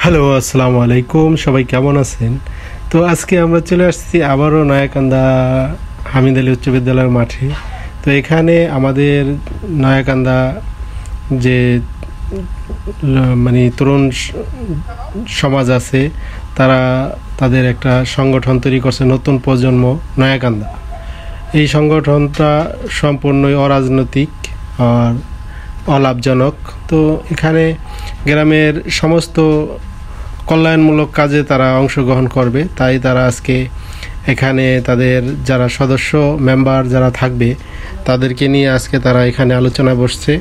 Hello, আসসালামু আলাইকুম। সবাই কেমন আছেন? তো আজকে আমরা চলে আসছি আবারও নয়াকান্দা হামিদ আলী উচ্চ বিদ্যালয়ের মাঠে। তো এখানে আমাদের নয়াকান্দা যে মানে তরুণ সমাজ আছে, তারা তাদের একটা সংগঠন তৈরি করছে, নতুন প্রজন্ম নয়াকান্দা। এই সংগঠনটা সম্পূর্ণই অরাজনৈতিক আর অলাভজনক। তো এখানে গ্রামের সমস্ত কল্যাণমূলক কাজে তারা অংশগ্রহণ করবে, তাই তারা আজকে এখানে তাদের যারা সদস্য মেম্বার যারা থাকবে তাদেরকে নিয়ে আজকে তারা এখানে আলোচনা বসছে।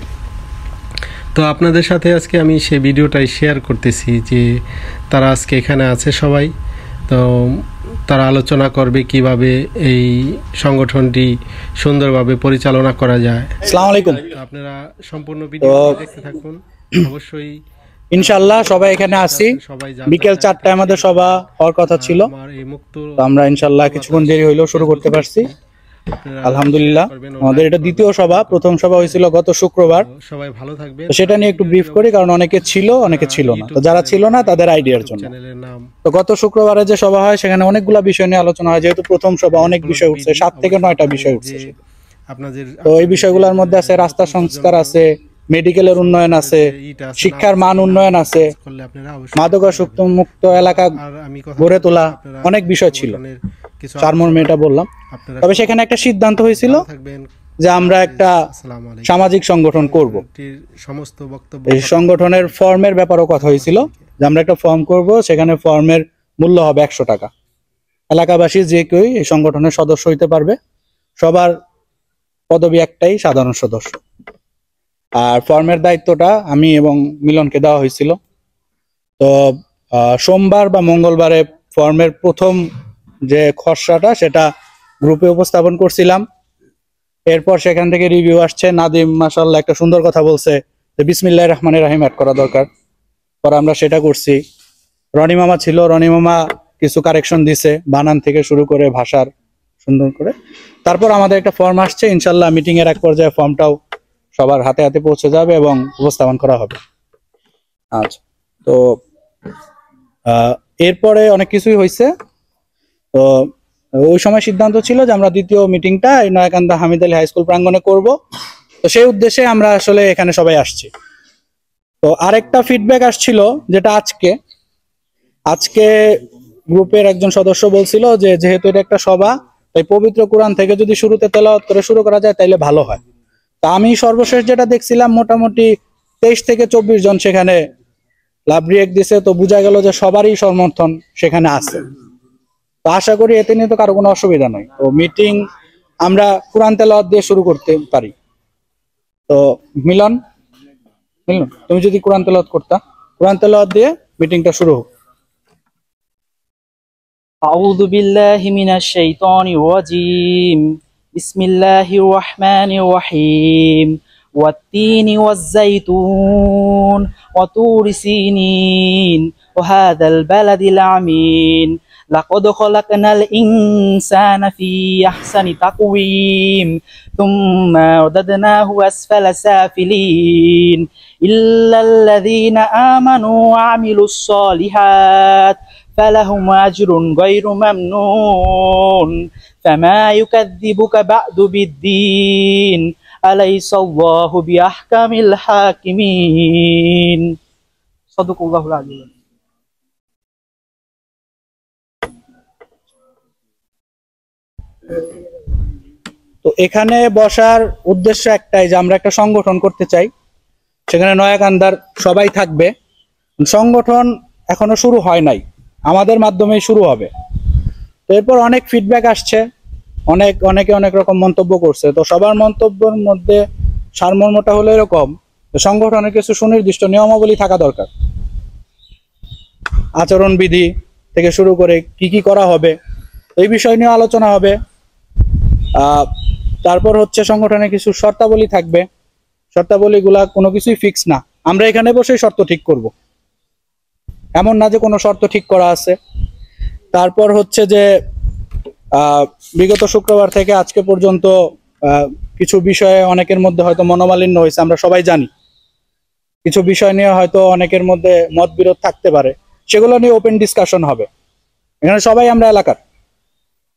তো আপনাদের সাথে আজকে আমি সেই ভিডিওটাই শেয়ার করতেছি যে তারা আজকে এখানে আছে সবাই। তো তারা আলোচনা করবে কিভাবে এই সংগঠনটি সুন্দরভাবে পরিচালনা করা যায়। আসসালামু আলাইকুম। আপনারা সম্পূর্ণ ভিডিও দেখতে থাকুন। অবশ্যই ইনশাআল্লাহ সবাই এখানে আছি। বিকেল 4টায় আমাদের সভা হওয়ার কথা ছিল, তো আমরা ইনশাআল্লাহ কিছুক্ষণ দেরি হইলেও শুরু করতে পারছি। আলহামদুলিল্লাহ। আমাদের এটা দ্বিতীয় সভা। প্রথম সভা হয়েছিল গত শুক্রবার। সবাই ভালো থাকবেন। তো সেটা নিয়ে একটু ব্রিফ করি, কারণ অনেকে ছিল অনেকে ছিল না। তো যারা ছিল না তাদের আইডিয়ার জন্য, তো গত শুক্রবারে যে সভা হয় সেখানে অনেকগুলা বিষয় নিয়ে আলোচনা হয়। যেহেতু প্রথম সভা, অনেক বিষয় উঠছে, 7 থেকে 9টা বিষয় উঠছে। তো এই বিষয়গুলোর মধ্যে আছে রাস্তা সংস্কার আছে, মেডিকেলের উন্নয়ন আছে, শিক্ষার মান উন্নয়ন আছে, মাদকাসক্ত মুক্ত এলাকা গড়ে তোলা, অনেক বিষয় ছিল। চারমর্মে এটা বললাম। তবে সেখানে একটা সিদ্ধান্ত হয়েছিল যে আমরা একটা সামাজিক সংগঠন করব। এই সংগঠনের ফর্মের ব্যাপারেও কথা হয়েছিল যে আমরা একটা ফর্ম করব, সেখানে ফর্মের মূল্য হবে 100 টাকা। এলাকাবাসী যে কেউ এই সংগঠনের সদস্য হইতে পারবে। সবার পদবি একটাই, সাধারণ সদস্য। আর ফর্মের দায়িত্বটা আমি এবং মিলনকে দেওয়া হয়েছিল। তো সোমবার বা মঙ্গলবারে ফর্মের প্রথম যে খসড়াটা সেটা গ্রুপে উপস্থাপন করছিলাম। এরপর সেখান থেকে রিভিউ আসছে। নাদিম মাশাআল্লাহ একটা সুন্দর কথা বলছে যে বিসমিল্লাহির রহমানির রহিম অ্যাড করা দরকার, পরে আমরা সেটা করছি। রনি মামা ছিল, রনি মামা কিছু কারেকশন দিছে, বানান থেকে শুরু করে ভাষার সুন্দর করে। তারপর আমাদের একটা ফর্ম আসছে, ইনশাল্লাহ মিটিং এর এক পর্যায়ে ফর্মটাও সবার হাতে হাতে পৌঁছে যাবে এবং উপস্থাপন করা হবে। আচ্ছা, তো এরপরে অনেক কিছুই হয়েছে। তো ওই সময় সিদ্ধান্ত ছিল যে আমরা দ্বিতীয় মিটিংটা এই নয়াকান্দা হামিদ আলী হাই স্কুল প্রাঙ্গণে করব। তো সেই উদ্দেশ্যে আমরা আসলে এখানে সবাই আসছি। তো আরেকটা ফিডব্যাক আসছিল, যেটা আজকে গ্রুপের একজন সদস্য বলছিল যে যেহেতু এটা একটা সভা, তাই পবিত্র কোরআন থেকে যদি শুরুতে তেলাওয়াত করে শুরু করা যায় তাইলে ভালো হয়। তা আমি সর্বশেষ যেটা দেখছিলাম মোটামুটি 23 থেকে 24 জন সেখানে লাভ রিয়েক্ট দিছে। তো বোঝা গেল যে সবারই সমর্থন সেখানে আছে। তো আশা করি এতে নিয়ে তো কারো কোনো অসুবিধা নয়। তো মিটিং আমরা কোরআন তেলাওয়াত দিয়ে শুরু করতে পারি। তো মিলন, তুমি যদি কোরআন তেলাওয়াত করতা, কোরআন তেলাওয়াত দিয়ে মিটিংটা শুরু হোক। أعوذ بالله من الشيطان الرجيم. بسم الله الرحمن الرحيم. والتين والزيتون وطور سينين وهذا البلد الأمين. لقد خلقنا الإنسان في أحسن تقويم ثم رددناه أسفل سافلين إلا الذين آمنوا وعملوا الصالحات فلهم أجر غير ممنون. فما يكذبك بعد بالدين أليس الله بأحكم الحاكمين. صدق الله العظيم. তো এখানে বসার উদ্দেশ্য একটাই যে আমরা একটা সংগঠন করতে চাই, সেখানে নয়াকান্দার সবাই থাকবে। সংগঠন এখনো শুরু হয় নাই, আমাদের মাধ্যমেই শুরু হবে। তো এরপর অনেক ফিডব্যাক আসছে, অনেকে অনেক রকম মন্তব্য করছে। তো সবার মন্তব্যের মধ্যে সারমর্মটা হলো এরকম, সংগঠনের কিছু সুনির্দিষ্ট নিয়মাবলী থাকা দরকার। আচরণবিধি থেকে শুরু করে কি কি করা হবে এই বিষয় নিয়ে আলোচনা হবে। তারপর হচ্ছে সংগঠনের কিছু শর্তাবলী থাকবে। শর্তাবলীগুলা কোনো কিছুই ফিক্স না, আমরা এখানে বসে শর্ত ঠিক করব, এমন না যে কোনো শর্ত ঠিক করা আছে। তারপর হচ্ছে যে বিগত শুক্রবার থেকে আজকে পর্যন্ত কিছু বিষয়ে অনেকের মধ্যে হয়তো মনোমালিন্য হয়েছে, আমরা সবাই জানি। কিছু বিষয় নিয়ে হয়তো অনেকের মধ্যে মতবিরোধ থাকতে পারে। সেগুলো নিয়ে ওপেন ডিসকাশন হবে। এখানে সবাই আমরা এলাকার,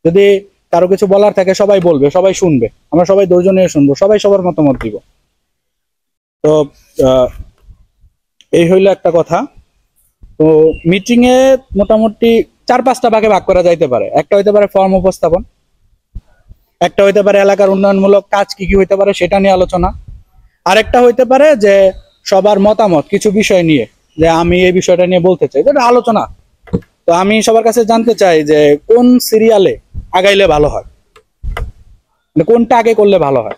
যদি কারো কিছু বলার থাকে সবাই বলবে, সবাই শুনবে, আমরা সবাই ধৈর্য নিয়ে শুনবো, সবাই সবার মতামত দিব। তো এই হইলো একটা কথা। তো মিটিং এ মোটামুটি 4-5টা ভাগে ভাগ করা যাইতে পারে। একটা হইতে পারে ফর্ম উপস্থাপন, একটা হইতে পারে এলাকার উন্নয়নমূলক কাজ কি কি হইতে পারে সেটা নিয়ে আলোচনা, আরেকটা হইতে পারে যে সবার মতামত কিছু বিষয় নিয়ে, যে আমি এই বিষয়টা নিয়ে বলতে চাই, এটা আলোচনা। তো আমি সবার কাছে জানতে চাই যে কোন সিরিয়ালে আগাইলে ভালো হয়, মানে কোনটা আগে করলে ভালো হয়।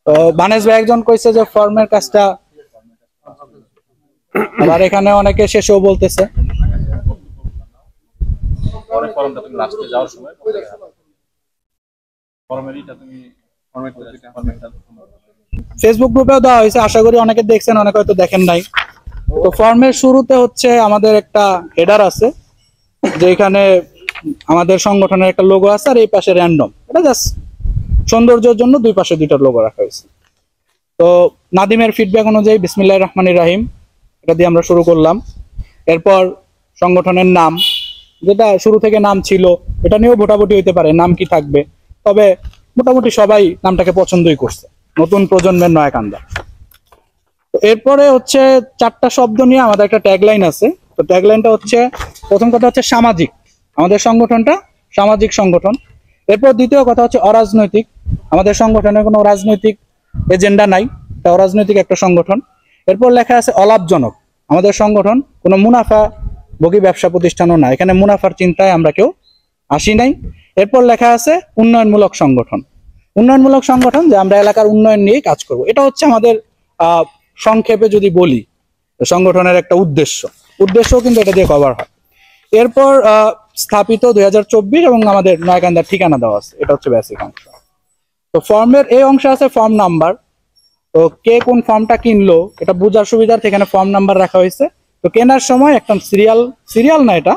তো বানেশ ভাই একজন কইছে যে ফর্মের কাজটা, আবার এখানে অনেকে শেষেও বলতেছে। ফেসবুক গ্রুপেও দেওয়া হয়েছে, আশা করি অনেকে দেখছেন, অনেকে হয়তো দেখেন নাই। তো ফর্মের শুরুতে হচ্ছে আমাদের একটা হেডার আছে, যে এখানে আমাদের সংগঠনের একটা লোগো আছে, আর এই পাশে র্যান্ডম, এটা জাস্ট সৌন্দর্যের জন্য দুই পাশে দুইটা লোগো রাখা হয়েছে। তো নাদিমের ফিডব্যাক অনুযায়ী বিসমিল্লাহির রহমানির রহিম এটা দিয়ে আমরা শুরু করলাম। এরপর সংগঠনের নাম, যেটা শুরু থেকে নাম ছিল, এটা নিয়েও ভোটাভুটি হইতে পারে নাম কি থাকবে, তবে মোটামুটি সবাই নামটাকে পছন্দই করছে, নতুন প্রজন্মের নয়াকান্দা। তো এরপরে হচ্ছে 4টা শব্দ নিয়ে আমাদের একটা ট্যাগলাইন আছে। তো ট্যাগলাইনটা হচ্ছে, প্রথম কথা হচ্ছে সামাজিক, আমাদের সংগঠনটা সামাজিক সংগঠন। এরপর দ্বিতীয় কথা হচ্ছে অরাজনৈতিক, আমাদের সংগঠনের কোনো রাজনৈতিক এজেন্ডা নাই, এটা অরাজনৈতিক একটা সংগঠন। এরপর লেখা আছে অলাভজনক, আমাদের সংগঠন কোনো মুনাফা ভোগী ব্যবসা প্রতিষ্ঠানও না, এখানে মুনাফার চিন্তায় আমরা কেউ আসি নাই। এরপর লেখা আছে উন্নয়নমূলক সংগঠন, উন্নয়নমূলক সংগঠন, যে আমরা এলাকার উন্নয়ন নিয়ে কাজ করব, এটা হচ্ছে আমাদের সংক্ষেপে যদি বলি সংগঠনের একটা উদ্দেশ্যও কিন্তু এটা দিয়ে কভার হয়। এরপর স্থাপিত 2024 এবং আমাদের নয়াকান্দার ঠিকানা দেওয়া আছে, এটা হচ্ছে বেসিক অংশ। তো ফর্মের এই অংশ আছে ফর্ম নাম্বার, তো কে কোন ফর্মটা কিনলো এটা বোঝার সুবিধার্থে এখানে ফর্ম নাম্বার রাখা হয়েছে। তো কেনার সময় একটা সিরিয়াল না, এটা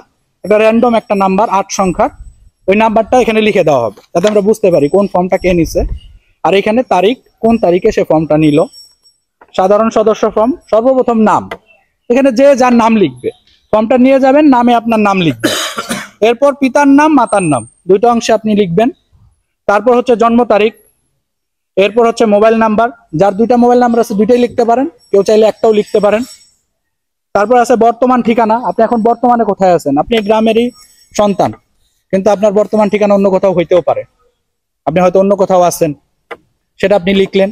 র্যান্ডম একটা নাম্বার 8 সংখ্যার, ওই নাম্বারটা এখানে লিখে দেওয়া হবে, যাতে আমরা বুঝতে পারি কোন ফর্মটা কে নিছে। আর এখানে তারিখ, কোন তারিখে সে ফর্মটা নিল। সাধারণ সদস্য ফর্ম, সর্বপ্রথম নাম, এখানে যে যার নাম লিখবে, ফর্মটা নিয়ে যাবেন, নামে আপনার নাম লিখবেন। এরপর পিতার নাম মাতার নাম দুইটা অংশে আপনি লিখবেন। তারপর হচ্ছে জন্ম তারিখ, এরপর হচ্ছে মোবাইল নাম্বার, যার দুইটা মোবাইল নাম্বার আছে দুইটাই লিখতে পারেন, কেউ চাইলে একটাও লিখতে পারেন। তারপর আছে বর্তমান ঠিকানা, আপনি এখন বর্তমানে কোথায় আছেন, আপনি গ্রামেরই সন্তান, কিন্তু আপনার বর্তমান ঠিকানা অন্য কোথাও হইতেও পারে, আপনি হয়তো অন্য কোথাও আছেন, সেটা আপনি লিখলেন।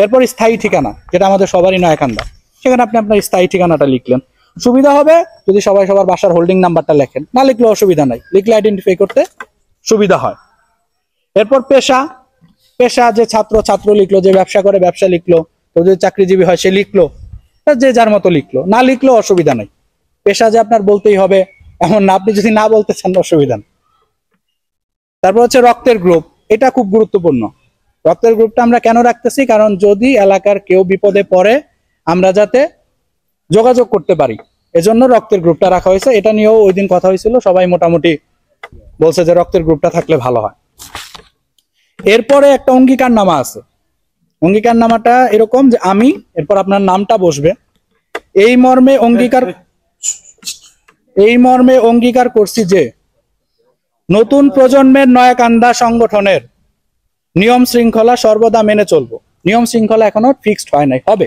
এরপর স্থায়ী ঠিকানা, যেটা আমাদের সবারই নয়াকান্দা, সেখানে আপনি আপনার স্থায়ী ঠিকানাটা লিখলেন। সুবিধা হবে যদি সবাই সবার বাসার হোল্ডিং নাম্বারটা লেখেন, না লিখলে অসুবিধা নাই, লিখলে আইডেন্টিফাই করতে সুবিধা হয়। এরপর পেশা, যে ছাত্র লিখলো, যে ব্যবসা করে ব্যবসা লিখলো, কেউ যদি চাকরিজীবী হয় সে লিখলো, যে যার মতো লিখলো, না লিখলেও অসুবিধা নাই। পেশা যে আপনার বলতেই হবে এমন না, আপনি যদি না বলতে চান অসুবিধা নেই। তারপর হচ্ছে রক্তের গ্রুপ, এটা খুব গুরুত্বপূর্ণ। রক্তের গ্রুপটা আমরা কেন রাখতেছি, কারণ যদি এলাকার কেউ বিপদে পড়ে আমরা যাতে যোগাযোগ করতে পারি, এজন্য রক্তের গ্রুপটা রাখা হয়েছে। এটা নিয়েও ওই দিন কথা হয়েছিল, সবাই মোটামুটি বলছে যে রক্তের গ্রুপটা থাকলে ভালো হয়। এরপরে একটা অঙ্গীকারনামা আছে, অঙ্গীকারনামাটা এরকম যে আমি, এরপর আপনার নামটা বসবে, এই মর্মে অঙ্গীকার করছি যে নতুন প্রজন্মের নয়াকান্দা সংগঠনের নিয়ম শৃঙ্খলা সর্বদা মেনে চলবো। নিয়ম শৃঙ্খলা এখনো ফিক্সড হয় নাই, হবে,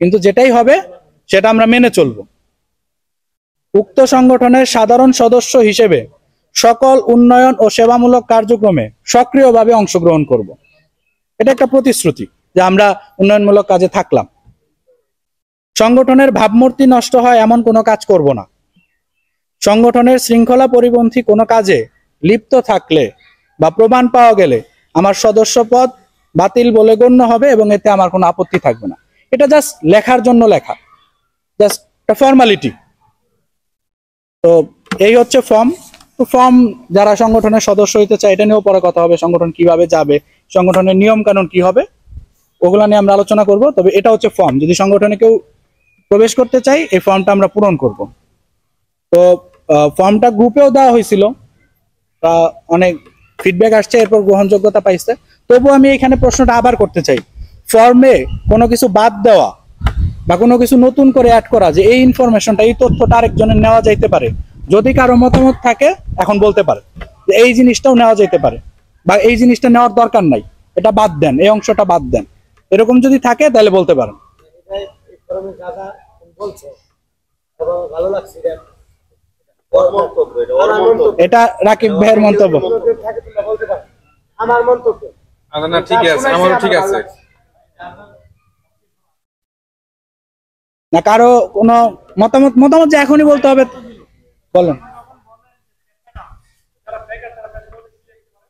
কিন্তু যেটাই হবে সেটা আমরা মেনে চলবো। উক্ত সংগঠনের সাধারণ সদস্য হিসেবে সকল উন্নয়ন ও সেবামূলক কার্যক্রমে সক্রিয়ভাবে অংশগ্রহণ করব। এটা একটা প্রতিশ্রুতি যে আমরা উন্নয়নমূলক কাজে থাকলাম। সংগঠনের ভাবমূর্তি নষ্ট হয় এমন কোনো কাজ করব না। সংগঠনের শৃঙ্খলা পরিপন্থী কোনো কাজে লিপ্ত থাকলে বা প্রমাণ পাওয়া গেলে আমার সদস্য পদ বাতিল বলে গণ্য হবে এবং এতে আমার কোনো আপত্তি থাকবে না। এটা জাস্ট লেখার জন্য লেখা, জাস্ট একটা ফর্মালিটি। তো এই হচ্ছে ফর্ম। তো ফর্ম যারা সংগঠনের সদস্য হইতে চায় এটা নিয়েও পরে কথা হবে, সংগঠন কিভাবে যাবে, সংগঠনের নিয়ম কানুন কি হবে, ওগুলা নিয়ে আমরা আলোচনা করব। তবে এটা হচ্ছে ফর্ম, যদি সংগঠনে কেউ প্রবেশ করতে চাই এই ফর্মটা আমরা পূরণ করব। তো ফর্মটা গ্রুপেও দেওয়া হয়েছিল, অনেক ফিডব্যাক আসছে, এরপর গ্রহণযোগ্যতা পাইছে। তবু আমি এখানে প্রশ্নটা আবার করতে চাই, ফর্মে কোনো কিছু বাদ দেওয়া বা কোনো কিছু নতুন করে অ্যাড করা, যে এই ইনফরমেশনটা, এই তথ্যটা আরেকজনের নেওয়া যাইতে পারে, যদি কারো মতামত থাকে এখন বলতে পারে যে এই জিনিসটাও নেওয়া যেতে পারে বা এই জিনিসটা নেওয়ার দরকার নাই, এটা বাদ দেন, এই অংশটা বাদ দেন, এরকম যদি থাকে তাহলে বলতে পারেন। এটা রাকিব ভাইয়ের মন্তব্য। আমার মন্তব্য না, ঠিক আছে, আমারও ঠিক আছে না, কারো কোনো মতামত যে এখনই বলতে হবে বলেন।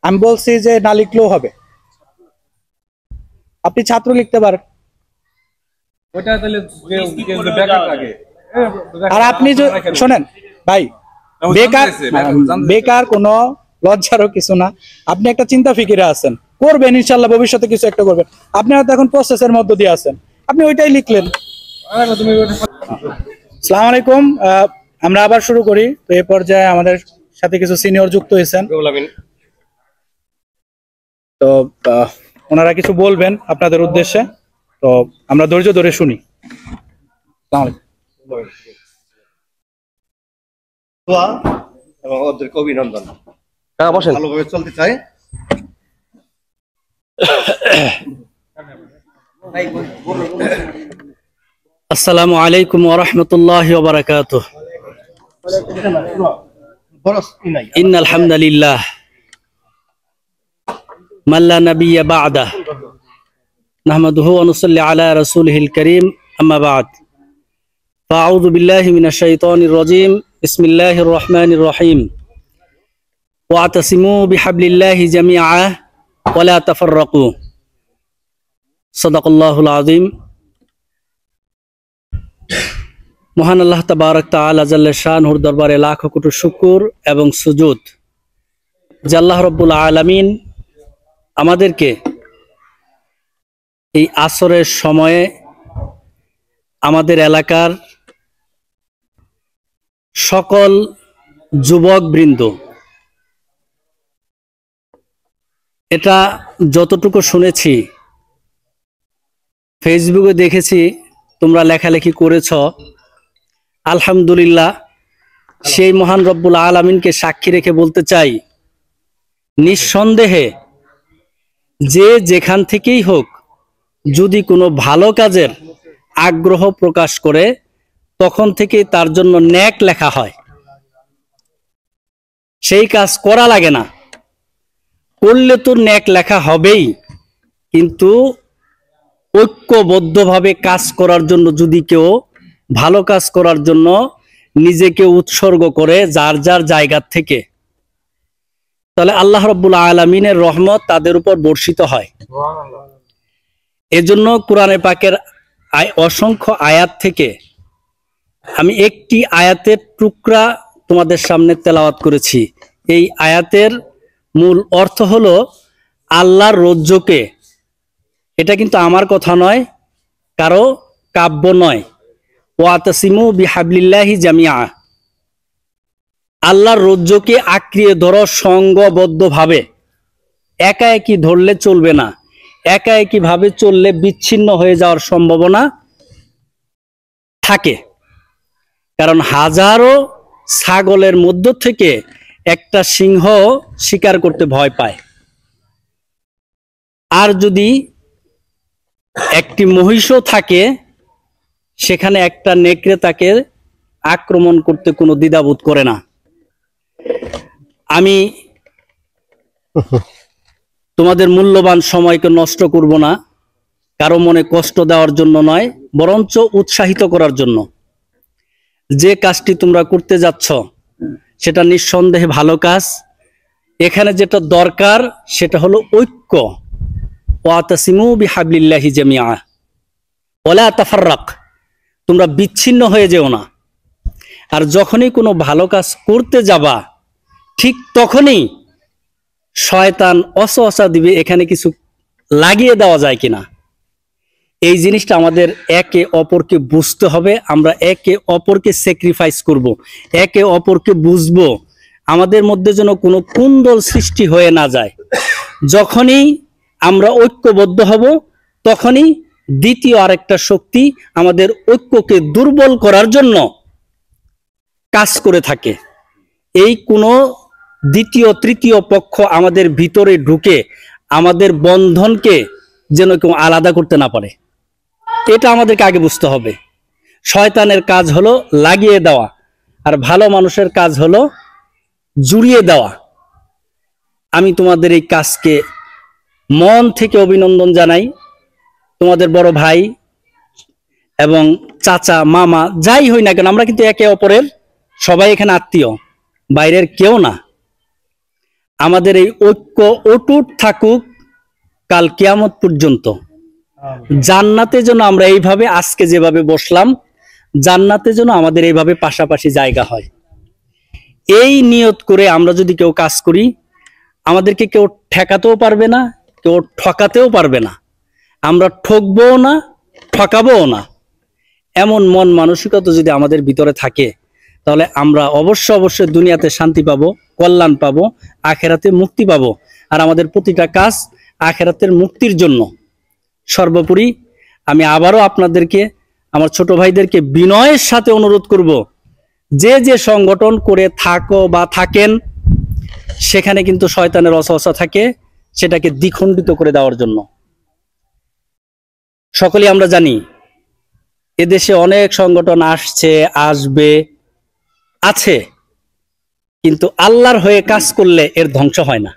আমি বলছি যে না লিখলেও হবে, আপনি ছাত্র লিখতে পারেন। ওটা তাহলে ব্যাকআপ লাগে। আর আপনি শোনেন ভাই, বেকার কোনো লজ্জারও কিছু না। আপনি একটা চিন্তা ফিকিরে আছেন, করবেন ইনশাল্লাহ, ভবিষ্যতে কিছু একটা করবেন। আপনি হয়তো এখন প্রসেসের মধ্য দিয়ে আছেন, আপনি ওইটাই লিখলেন। আসসালামু আলাইকুম, আমরা আবার শুরু করি। তো এই পর্যায়ে আমাদের সাথে কিছু সিনিয়র যুক্ত হয়েছেন, তো ওনারা কিছু বলবেন আপনাদের উদ্দেশ্যে, তো আমরা ধৈর্য ধরে শুনি। আসসালামু আলাইকুম। দোয়া এবং ওদেরকে অভিনন্দন, ভালোভাবে চলতে চাই। আসসালামু আলাইকুম ওয়া রাহমাতুল্লাহি ওয়া বারাকাতুহু। ইন্নাল হামদালিল্লাহ মান লা নাবিয়্যা বা'দা নাহমাদুহু ওয়া নুসাল্লি আলা রাসূলিহিল কারীম, আম্মা বা'দ। ফাআউযু বিল্লাহি মিনাশ শাইতানির রাজীম। বিসমিল্লাহির রহমানির রহিম। ওয়া'তাসিমু বিহাবলিল্লাহি জামিআ ওয়া লা তাফাররাকু। সাদাকাল্লাহুল আযীম। মহান আল্লাহ তাবারক তাআলা জাল্লা শানহুর দরবারে লাখো কোটি শুকর এবং সুজুদ যে আল্লাহ রাব্বুল আলামিন আমাদেরকে এই আসরের সময়ে আমাদের এলাকার সকল যুবক বৃন্দ, এটা যতটুকু শুনেছি, ফেসবুকে দেখেছি তোমরা লেখালেখি করেছ, আলহামদুলিল্লাহ। সেই মহান রব্বুল আলামিনকে সাক্ষী রেখে বলতে চাই, নিঃসন্দেহে যে যেখান থেকেই হোক যদি কোনো ভালো কাজের আগ্রহ প্রকাশ করে, তখন থেকে তার জন্য নেক লেখা হয়। সেই কাজ করা লাগে না, করলে তো নেক লেখা হবেই, কিন্তু ঐক্যবদ্ধভাবে কাজ করার জন্য যদি কেউ ভালো কাজ করার জন্য নিজেকে উৎসর্গ করে যার যার জায়গা থেকে, তাহলে আল্লাহ রাব্বুল আলামিনের রহমত তাদের উপর বর্ষিত হয়। এজন্য কোরআনে পাকের অসংখ্য আয়াত থেকে আমি একটি আয়াতের টুকরা তোমাদের সামনে তেলাওয়াত করেছি। এই আয়াতের মূল অর্থ হলো আল্লাহর রজ্জুকে, এটা কিন্তু আমার কথা নয়, কারো কাব্য নয়, ওয়াতাসিমু বিহাবলিল্লাহি জামিআ, আল্লাহর রজ্জুকে আঁকড়িয়ে ধরো সংঘবদ্ধভাবে। একা একই ধরলে চলবে না, একা একই ভাবে চললে বিচ্ছিন্ন হয়ে যাওয়ার সম্ভাবনা থাকে। কারণ হাজারো ছাগলের মধ্য থেকে একটা সিংহ শিকার করতে ভয় পায়, আর যদি একটি মহিষও থাকে সেখানে একটা নেকড়ে তাকে আক্রমণ করতে কোনো দ্বিধাবোধ করে না। আমি তোমাদের মূল্যবান সময়কে নষ্ট করব না, কারো মনে কষ্ট দেওয়ার জন্য নয়, বরঞ্চ উৎসাহিত করার জন্য। যে কাজটি তোমরা করতে যাচ্ছ সেটা নিঃসন্দেহে ভালো কাজ। এখানে যেটা দরকার সেটা হলো ঐক্য। ওয়াতাসিমু বিহাবলিল্লাহি জামিআ ওয়ালা তাফাররাক, তোমরা বিচ্ছিন্ন হয়ে যেও না। আর যখনই কোনো ভালো কাজ করতে যাবা, ঠিক তখনই শয়তান অসওয়াসা দিবে এখানে কিছু লাগিয়ে দেওয়া যায় কিনা। এই জিনিসটা আমাদের একে অপরকে বুঝতে হবে। আমরা একে অপরকে স্যাক্রিফাইস করব, একে অপরকে বুঝবো, আমাদের মধ্যে যেন কোনো কুন্দল সৃষ্টি হয়ে না যায়। যখনই আমরা ঐক্যবদ্ধ হব তখনই দ্বিতীয় আরেকটা শক্তি আমাদের ঐক্যকে দুর্বল করার জন্য কাজ করে থাকে। এই কোনো দ্বিতীয় তৃতীয় পক্ষ আমাদের ভিতরে ঢুকে আমাদের বন্ধনকে যেন কেউ আলাদা করতে না পারে, এটা আমাদেরকে আগে বুঝতে হবে। শয়তানের কাজ হলো লাগিয়ে দেওয়া, আর ভালো মানুষের কাজ হলো জুড়িয়ে দেওয়া। আমি তোমাদের এই কাজকে মন থেকে অভিনন্দন জানাই। তোমাদের বড় ভাই এবং চাচা মামা যাই হই না কেন, আমরা কিন্তু একে অপরের সবাই এখানে আত্মীয়, বাইরের কেউ না। আমাদের এই ঐক্য অটুট থাকুক কাল কিয়ামত পর্যন্ত। জান্নাতে যেন আমরা এইভাবে আজকে যেভাবে বসলাম, জান্নাতে যেন আমাদের এইভাবে পাশাপাশি জায়গা হয়। এই নিয়ত করে আমরা যদি কেউ কাজ করি, আমাদেরকে কেউ ঠেকাতেও পারবে না, কেউ ঠকাতেও পারবে না। আমরা ঠকবও না, ঠকাবও না। এমন মন মানসিকতা যদি আমাদের ভিতরে থাকে, তাহলে আমরা অবশ্যই দুনিয়াতে শান্তি পাবো, কল্যাণ পাবো, আখেরাতে মুক্তি পাবো। আর আমাদের প্রতিটা কাজ আখেরাতের মুক্তির জন্য। সর্বোপরি আমি আবারও আপনাদেরকে, আমার ছোট ভাইদেরকে বিনয়ের সাথে অনুরোধ করব, যে যে সংগঠন করে থাকো বা থাকেন, সেখানে কিন্তু শয়তানের ওয়াসওয়াসা থাকে, সেটাকে দ্বিখণ্ডিত করে দেওয়ার জন্য। সকলেই আমরা জানি এদেশে অনেক সংগঠন আসছে, আসবে, আছে, কিন্তু আল্লাহর হয়ে কাজ করলে এর ধ্বংস হয় না।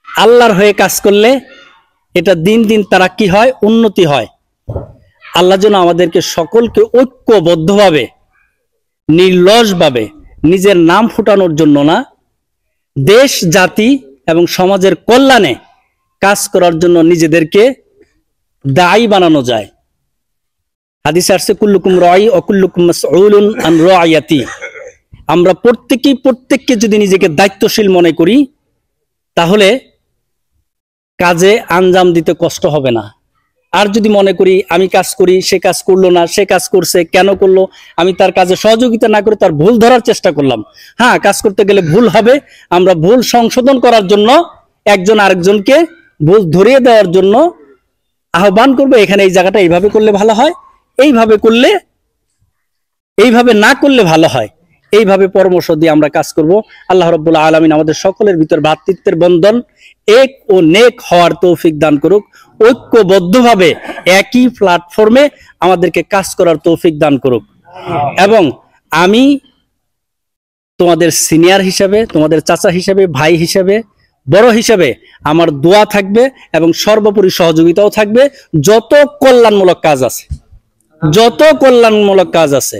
আল্লাহর হয়ে কাজ করলে এটা দিন দিন তারাক্কি হয়, উন্নতি হয়। আল্লাহ যেন আমাদেরকে সকলকে ঐক্যবদ্ধভাবে, নির্লসভাবে, নিজের নাম ফুটানোর জন্য না, দেশ জাতি এবং সমাজের কল্যাণে কাজ করার জন্য নিজেদেরকে দায়ী বানানো যায়। হাদিসে আসছে কুল্লুকুম রাই ও কুল্লুকুম মাসউলুন আন রাইয়াতি। আমরা প্রত্যেককে যদি নিজেকে দায়িত্বশীল মনে করি, তাহলে কাজে আঞ্জাম দিতে কষ্ট হবে না। আর যদি মনে করি আমি কাজ করি, সে কাজ করলো না, সে কাজ করছে, কেন করলো, আমি তার কাজে সহযোগিতা না করে তার ভুল ধরার চেষ্টা করলাম। হ্যাঁ, কাজ করতে গেলে ভুল হবে, আমরা ভুল সংশোধন করার জন্য একজন আরেকজনকে ভুল ধরিয়ে দেওয়ার জন্য আহ্বান করবো, এখানে এই জায়গাটা এইভাবে করলে ভালো হয়, এইভাবে করলে, এইভাবে না করলে ভালো হয়, এইভাবে পরামর্শ দিয়ে আমরা কাজ করব। আল্লাহ রাব্বুল আলামিন আমাদের সকলের ভিতর ভ্রাতৃত্বের বন্ধন, এক ও নেক হওয়ার তৌফিক দান করুক। ঐক্যবদ্ধভাবে একই প্ল্যাটফর্মে আমাদেরকে কাজ করার তৌফিক দান করুক। এবং আমি তোমাদের সিনিয়র হিসাবে, তোমাদের চাচা হিসাবে, ভাই হিসাবে, বড় হিসাবে আমার দোয়া থাকবে এবং সর্বোপরি সহযোগিতাও থাকবে। যত কল্যাণমূলক কাজ আছে, যত কল্যাণমূলক কাজ আছে,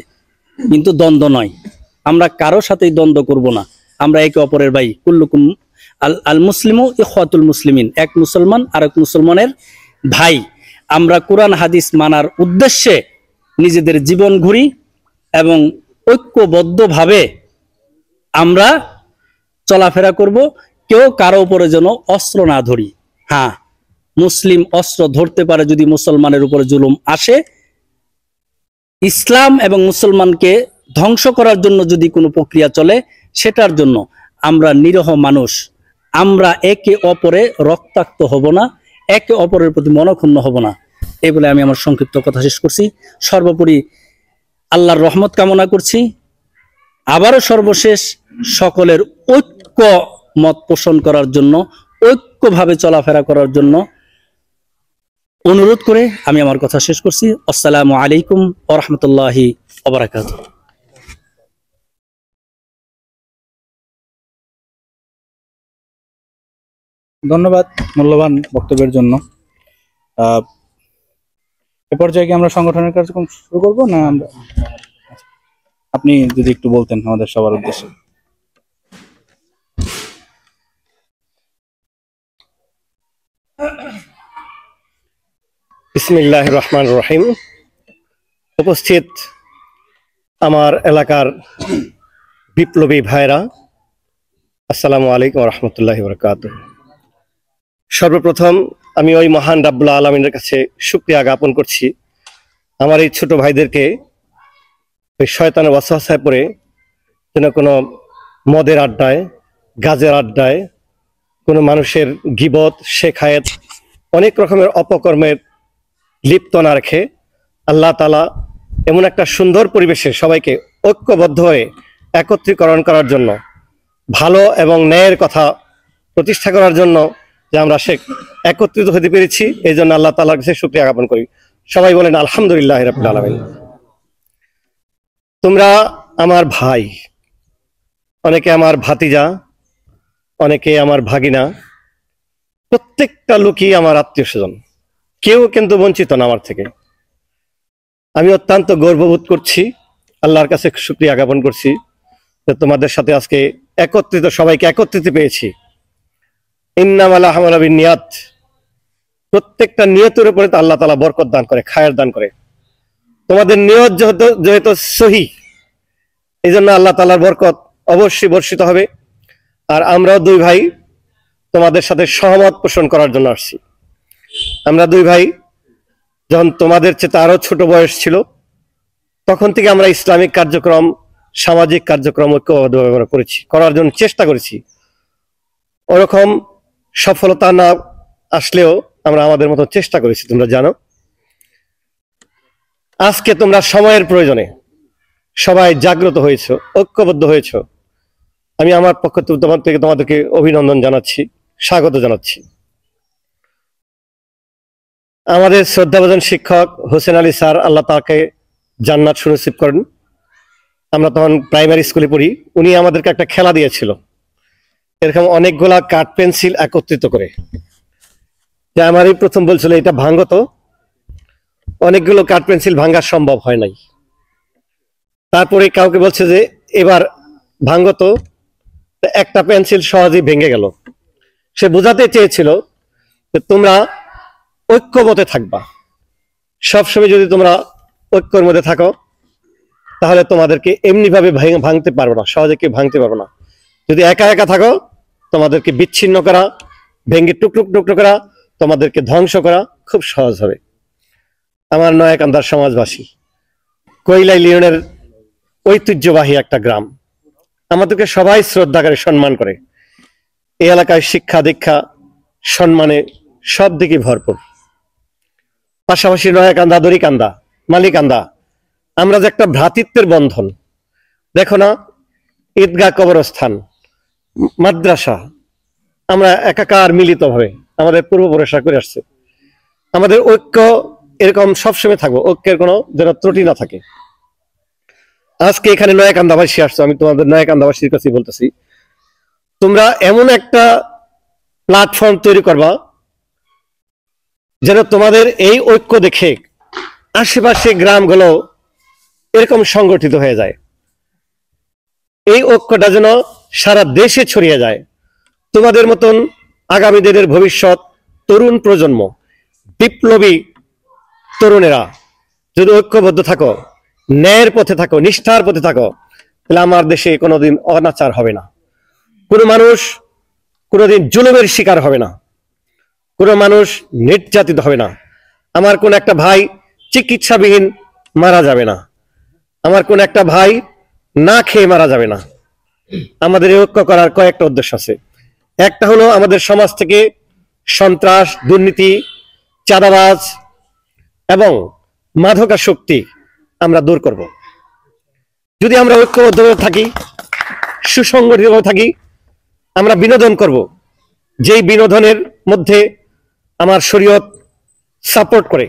কিন্তু দ্বন্দ্ব নয়। আমরা কারো সাথেই দ্বন্দ্ব করব না। আমরা একে অপরের ভাই। কুল্লুকুম আল মুসলিমু ইখওয়াতুল মুসলিমিন, এক মুসলমান আর এক মুসলমানের ভাই। আমরা কোরআন হাদিস মানার উদ্দেশ্যে নিজেদের জীবন ঘুরি এবং ঐক্যবদ্ধভাবে আমরা চলাফেরা করব। কেউ কারো উপরে যেন অস্ত্র না ধরি। হ্যাঁ, মুসলিম অস্ত্র ধরতে পারে যদি মুসলমানের উপরে জুলুম আসে। ইসলাম এবং মুসলমানকে ধ্বংস করার জন্য যদি কোনো প্রক্রিয়া চলে, সেটার জন্য আমরা নিরহ মানুষ, আমরা একে অপরে রক্তাক্ত হব না, একে অপরের প্রতি মনক্ষুণ্ণ হব না। এই বলে আমি আমার সংক্ষিপ্ত কথা শেষ করছি। সর্বোপরি আল্লাহর রহমত কামনা করছি। আবারও সর্বশেষ সকলের ঐক্য মত পোষণ করার জন্য, ঐক্যভাবে চলাফেরা করার জন্য অনুরোধ করে আমি আমার কথা শেষ করছি। আসসালামু আলাইকুম ওয়া রাহমাতুল্লাহি ওয়া বারাকাতুহু। ধন্যবাদ মূল্যবান বক্তব্যের জন্য। এ পর্যায়ে কি আমরা সংগঠনের কার্যক্রম শুরু করব না আমরা? আপনি যদি একটু বলতেন আমাদের সবার উদ্দেশ্যে। বিসমিল্লাহির রহমানির রহিম। উপস্থিত আমার এলাকার বিপ্লবী ভাইরা, আসসালামু আলাইকুম ওয়া রাহমাতুল্লাহি ওয়া বারাকাতুহু। সর্বপ্রথম আমি ওই মহান রাব্বুল আলামিনের কাছে শুকরিয়া জ্ঞাপন করছি, আমার এই ছোট ভাইদেরকে ওই শয়তানের ওয়াসওয়াসায় পড়ে যেন কোনো মদের আড্ডায়, গাঁজের আড্ডায়, কোনো মানুষের গীবত, শেখায়েত, অনেক রকমের অপকর্মের লিপ্ত না রেখে আল্লাহ তাআলা এমন একটা সুন্দর পরিবেশে সবাইকে ঐক্যবদ্ধ হয়ে একত্রীকরণ করার জন্য, ভালো এবং ন্যায়ের কথা প্রতিষ্ঠা করার জন্য যে আমরা একত্রিত হতে পেরেছি, এই জন্য আল্লাহ তাআলার কাছে শুকরিয়া জ্ঞাপন করি। সবাই বলেন আলহামদুলিল্লাহ রাব্বিল আলামিন। তোমরা আমার ভাই, অনেকে আমার ভাতিজা, অনেকে আমার ভাগিনা, প্রত্যেকটা লোকই আমার আত্মীয় স্বজন, কেউ কিন্তু বঞ্চিত না আমার থেকে। আমি অত্যন্ত গর্ববোধ করছি, আল্লাহর কাছে শুকরিয়া জ্ঞাপন করছি যে তোমাদের সাথে আজকে সবাইকে একত্রিত পেয়েছি। ইন্নামাল আমালু বিন্নিয়াত, প্রত্যেকটা নিয়তের উপরে তো আল্লাহ তাআলা বরকত দান করে, খায়ের দান করে। তোমাদের নিয়ত যেহেতু সহি, এই জন্য আল্লাহ তাআলার বরকত অবশ্যই বর্ষিত হবে। আর আমরাও দুই ভাই তোমাদের সাথে সহমত পোষণ করার জন্য আসছি। আমরা দুই ভাই যখন তোমাদের চেয়ে আরো ছোট বয়স ছিল, তখন থেকে আমরা ইসলামিক কার্যক্রম, সামাজিক কার্যক্রম ঐক্যবদ্ধভাবে করেছি, করার জন্য চেষ্টা করেছি। ওরকম সফলতা না আসলেও আমরা আমাদের মতো চেষ্টা করেছি, তোমরা জানো। আজকে তোমরা সময়ের প্রয়োজনে সবাই জাগ্রত হয়েছো, ঐক্যবদ্ধ হয়েছো। আমি আমার পক্ষ থেকে তোমাদেরকে অভিনন্দন জানাচ্ছি, স্বাগত জানাচ্ছি। আমাদের শ্রদ্ধাভাজন শিক্ষক হোসেন আলী স্যার, আল্লাহ তাকে জান্নাত সুনসিব করেন। আমরা তখন প্রাইমারি স্কুলে পড়ি, উনি আমাদেরকে একটা খেলা দিয়েছিল, এরকম অনেকগুলা কাঠ পেন্সিল একত্রিত করে। যে আমারই প্রথম বলছিল এটা ভাঙো তো, অনেকগুলো কাঠ পেন্সিল ভাঙা সম্ভব হয় নাই। তারপরে কাউকে বলছে যে এবার ভাঙো তো, একটা পেন্সিল সহজেই ভেঙে গেল। সে বোঝাতে চেয়েছিল যে তোমরা ঐক্যমতে থাকবা, সবসময় যদি তোমরা ঐক্যের মধ্যে থাকো তাহলে তোমাদেরকে এমনি ভাবে ভাঙতে পারবো না, সহজে কেউ ভাঙতে পারবো না। যদি একা একা থাকো তোমাদেরকে বিচ্ছিন্ন করা, ভেঙে টুকরো টুকরো করা, তোমাদেরকে ধ্বংস করা খুব সহজ হবে। আমার নয়াকান্দার সমাজবাসী, কৈলা ইউনিয়নের ঐতিহ্যবাহী একটা গ্রাম, আমাদেরকে সবাই শ্রদ্ধা করে, সম্মান করে। এই এলাকায় শিক্ষা দীক্ষা সম্মানে সব দিকে ভরপুর। পাশাপাশি নয়াকান্দা, দড়িকান্দা, মালিকান্দা, আমরা যে একটা ভ্রাতৃত্বের বন্ধন, দেখো না, ঈদগাহ, কবরস্থান, মাদ্রাসা, আমরা একাকার মিলিতভাবে আমাদের পূর্বপুরুষরা করে আসছে। আমাদের ঐক্য এরকম সবসময় থাকবো, ঐক্যের কোনো যেন ত্রুটি না থাকে। আজকে এখানে নয়াকান্দাবাসী আসছো, আমি তোমাদের নয়াকান্দাবাসীর কাছে বলতেছি, তোমরা এমন একটা প্ল্যাটফর্ম তৈরি করবা যেন তোমাদের এই ঐক্য দেখে আশেপাশে গ্রামগুলো এরকম সংগঠিত হয়ে যায়। এই ঐক্যটা যেন সারা দেশে ছড়িয়ে যায়। তোমাদের মতন আগামী দিনের ভবিষ্যৎ তরুণ প্রজন্ম, বিপ্লবী তরুণেরা যদি ঐক্যবদ্ধ থাকো, ন্যায়ের পথে থাকো, নিষ্ঠার পথে থাকো, তাহলে আমার দেশে কোনোদিন অনাচার হবে না, কোনো মানুষ কোনোদিন জুলুমের শিকার হবে না, কোনো মানুষ নির্যাতিত হবে না। আমার কোন একটা ভাই চিকিৎসাবিহীন মারা যাবে না, আমার কোন একটা ভাই না খেয়ে মারা যাবে না। আমাদের ঐক্য করার কয়েকটা উদ্দেশ্য আছে। একটা হলো আমাদের সমাজ থেকে সন্ত্রাস, দুর্নীতি, চাঁদাবাজ এবং মাদকাসক্তি আমরা দূর করব। যদি আমরা ঐক্যবদ্ধভাবে থাকি, সুসংগঠিতভাবে থাকি, আমরা বিনোদন করব, যেই বিনোদনের মধ্যে আমার শরীয়ত সাপোর্ট করে,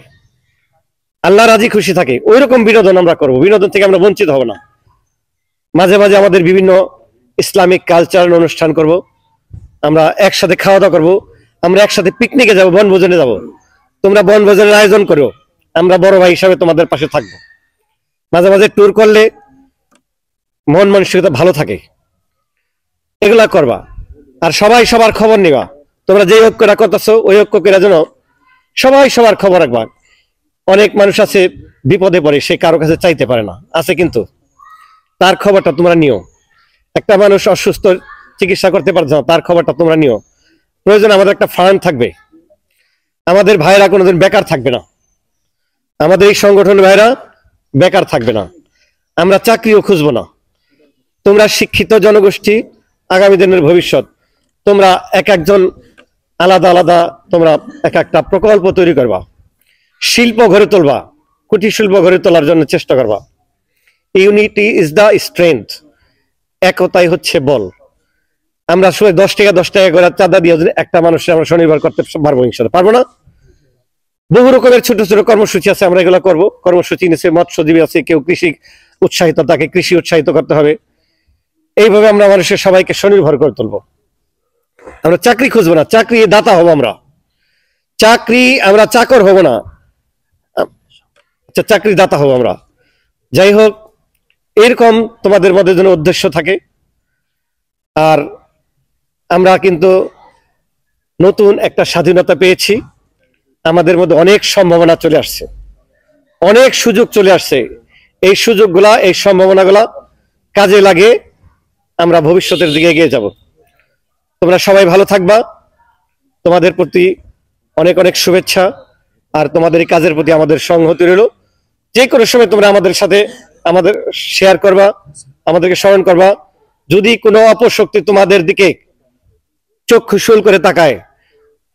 আল্লাহ রাজি খুশি থাকে, ওই রকম বিনোদন আমরা করব। বিনোদন থেকে আমরা বঞ্চিত হব না। মাঝে মাঝে আমাদের বিভিন্ন ইসলামিক কালচারাল অনুষ্ঠান করব, আমরা একসাথে খাওয়া দাওয়া করবো, আমরা একসাথে পিকনিকে যাব, বনভোজনে যাব। তোমরা বনভোজনের আয়োজন করো, আমরা বড় ভাই হিসাবে তোমাদের পাশে থাকবো। মাঝে মাঝে ট্যুর করলে মন মানসিকতা ভালো থাকে, এগুলা করবা। আর সবাই সবার খবর নিবা। তোমরা যে ঐক্যটা করতেছো ওই ঐক্যের জন্য সবাই সবার খবর রাখবা। অনেক মানুষ আছে বিপদে পড়ে, সে কারো কাছে চাইতে পারে না, আছে, কিন্তু তার খবরটা তোমরা নিও। একটা মানুষ অসুস্থ, চিকিৎসা করতে পারছে না, তার খবরটা তোমরা নিও। প্রয়োজন আমাদের একটা ফান্ড থাকবে, আমাদের ভাইরা কোনোদিন বেকার থাকবে না, আমাদের এই সংগঠনের ভাইরা বেকার থাকবে না, আমরা চাকরিও খুঁজবো না। তোমরা শিক্ষিত জনগোষ্ঠী, আগামী দিনের ভবিষ্যৎ, তোমরা এক একজন আলাদা আলাদা তোমরা এক একটা প্রকল্প তৈরি করবা। শিল্প গড়ে তুলবা, কুটির শিল্প গড়ে তোলার জন্য চেষ্টা করবা। ইউনিটি ইজ দ্য স্ট্রেংথ, একতাই হচ্ছে বল। আমরা সবাই 10 টাকা করে চাঁদা দিয়ে একটা মানুষের আমরা স্বনির্ভর করতে পারবো ইনশাআল্লাহ? পারবো না? বহু রকমের ছোট ছোট কর্মসূচি আছে, আমরা এগুলো করবো। কর্মসূচি নিচে মৎস্যজীবী আছে, কেউ কৃষি উৎসাহিত, তাকে কৃষি উৎসাহিত করতে হবে। এইভাবে আমরা মানুষের সবাইকে স্বনির্ভর করে তুলবো। আমরা চাকরি খুঁজবো না, চাকরি দাতা হবো আমরা। আমরা চাকর হব না, আচ্ছা চাকরি দাতা হবো আমরা। যাই হোক, এরকম তোমাদের মধ্যে যেন উদ্দেশ্য থাকে। আর আমরা কিন্তু নতুন একটা স্বাধীনতা পেয়েছি, আমাদের মধ্যে অনেক সম্ভাবনা চলে আসছে, অনেক সুযোগ চলে আসছে। এই সুযোগগুলা, এই সম্ভাবনাগুলা কাজে লাগে আমরা ভবিষ্যতের দিকে এগিয়ে যাব। তোমরা সবাই ভালো থাকবা, তোমাদের প্রতি অনেক অনেক শুভেচ্ছা। আর তোমাদের এই কাজের প্রতি আমাদের সংহতি রইল। যে কোনো সময় তোমরা আমাদের সাথে আমাদের শেয়ার করবা, আমাদেরকে স্মরণ করবা। যদি কোনো অপশক্তি তোমাদের দিকে চক্ষু শুল করে তাকায়,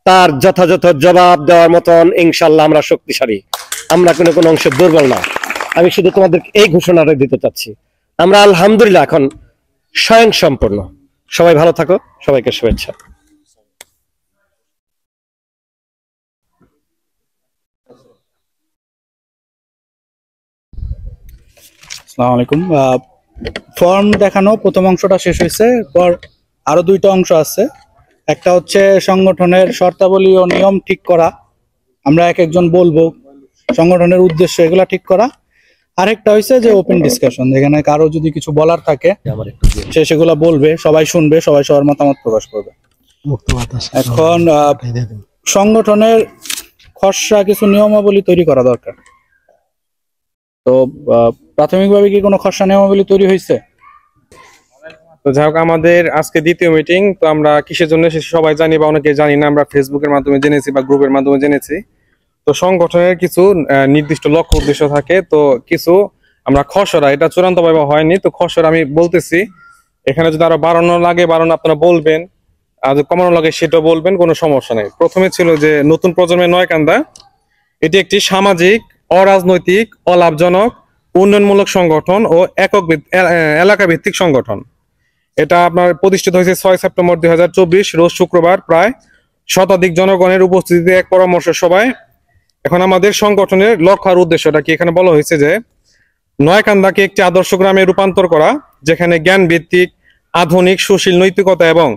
তার যথাযথ জবাব দেওয়ার মতন ইনশাআল্লাহ আমরা শক্তিশালী, আমরা কোনো অংশে দুর্বল না। আমি শুধু তোমাদের এই ঘোষণাটা দিতে চাচ্ছি, আমরা আলহামদুলিল্লাহ এখন স্বয়ং সম্পূর্ণ। সবাই ভালো থাকো, সবাইকে শুভেচ্ছা। আসসালামু আলাইকুম। ফর্ম দেখানো প্রথম অংশটা শেষ হয়েছে, পর আরো 2টা অংশ আছে। একটা হচ্ছে সংগঠনের শর্তাবলী ও নিয়ম ঠিক করা, আমরা এক একজন বলবো সংগঠনের উদ্দেশ্য, এগুলা ঠিক করা। আরেকটা হয়েছে যে ওপেন ডিসকাশন, যেখানে কারো যদি কিছু বলার থাকে সে সেগুলা বলবে, সবাই শুনবে, সবাই সবার মতামত প্রকাশ করবে। এখন সংগঠনের খসড়া কিছু নিয়মাবলী তৈরি করা দরকার। তো প্রাথমিকভাবে কি কোনো খসড়া নিয়মাবলী তৈরি হয়েছে? তো যাই হোক, আমাদের আজকে দ্বিতীয় মিটিং। তো আমরা কিসের জন্য এসেছি সবাই জানি বা অনেকে জানি না, আমরা ফেসবুকের মাধ্যমে জেনেছি বা গ্রুপের মাধ্যমে জেনেছি। তো সংগঠনের কিছু নির্দিষ্ট লক্ষ্য উদ্দেশ্য থাকে, তো কিছু আমরা খসড়া, এটা চূড়ান্তভাবে হয়নি, তো খসড়া আমি বলতেছি। এখানে যদি আরো বাড়ানো লাগে বাড়ানো আপনারা বলবেন, আর যদি কমানো লাগে সেটাও বলবেন, কোনো সমস্যা নেই। প্রথমে ছিল যে নতুন প্রজন্মের নয়াকান্দা, এটি একটি সামাজিক, অরাজনৈতিক, অলাভজনক, উন্নয়নমূলক সংগঠন ও একক এলাকা ভিত্তিক সংগঠন। এটা আপনার প্রতিষ্ঠিত হয়েছে 6 সেপ্টেম্বর 2024 রোজ শুক্রবার, প্রায় শতাধিক জনগণের উপস্থিতিতে এক পরামর্শ সভায়। এখন আমাদের সংগঠনের লক্ষ্য আর উদ্দেশ্যটা কি, এখানে বলা হয়েছে যে নয়াকান্দাকে একটি আদর্শ গ্রামে রূপান্তর করা, যেখানে জ্ঞান ভিত্তিক, আধুনিক, সুশীল নৈতিকতা এবং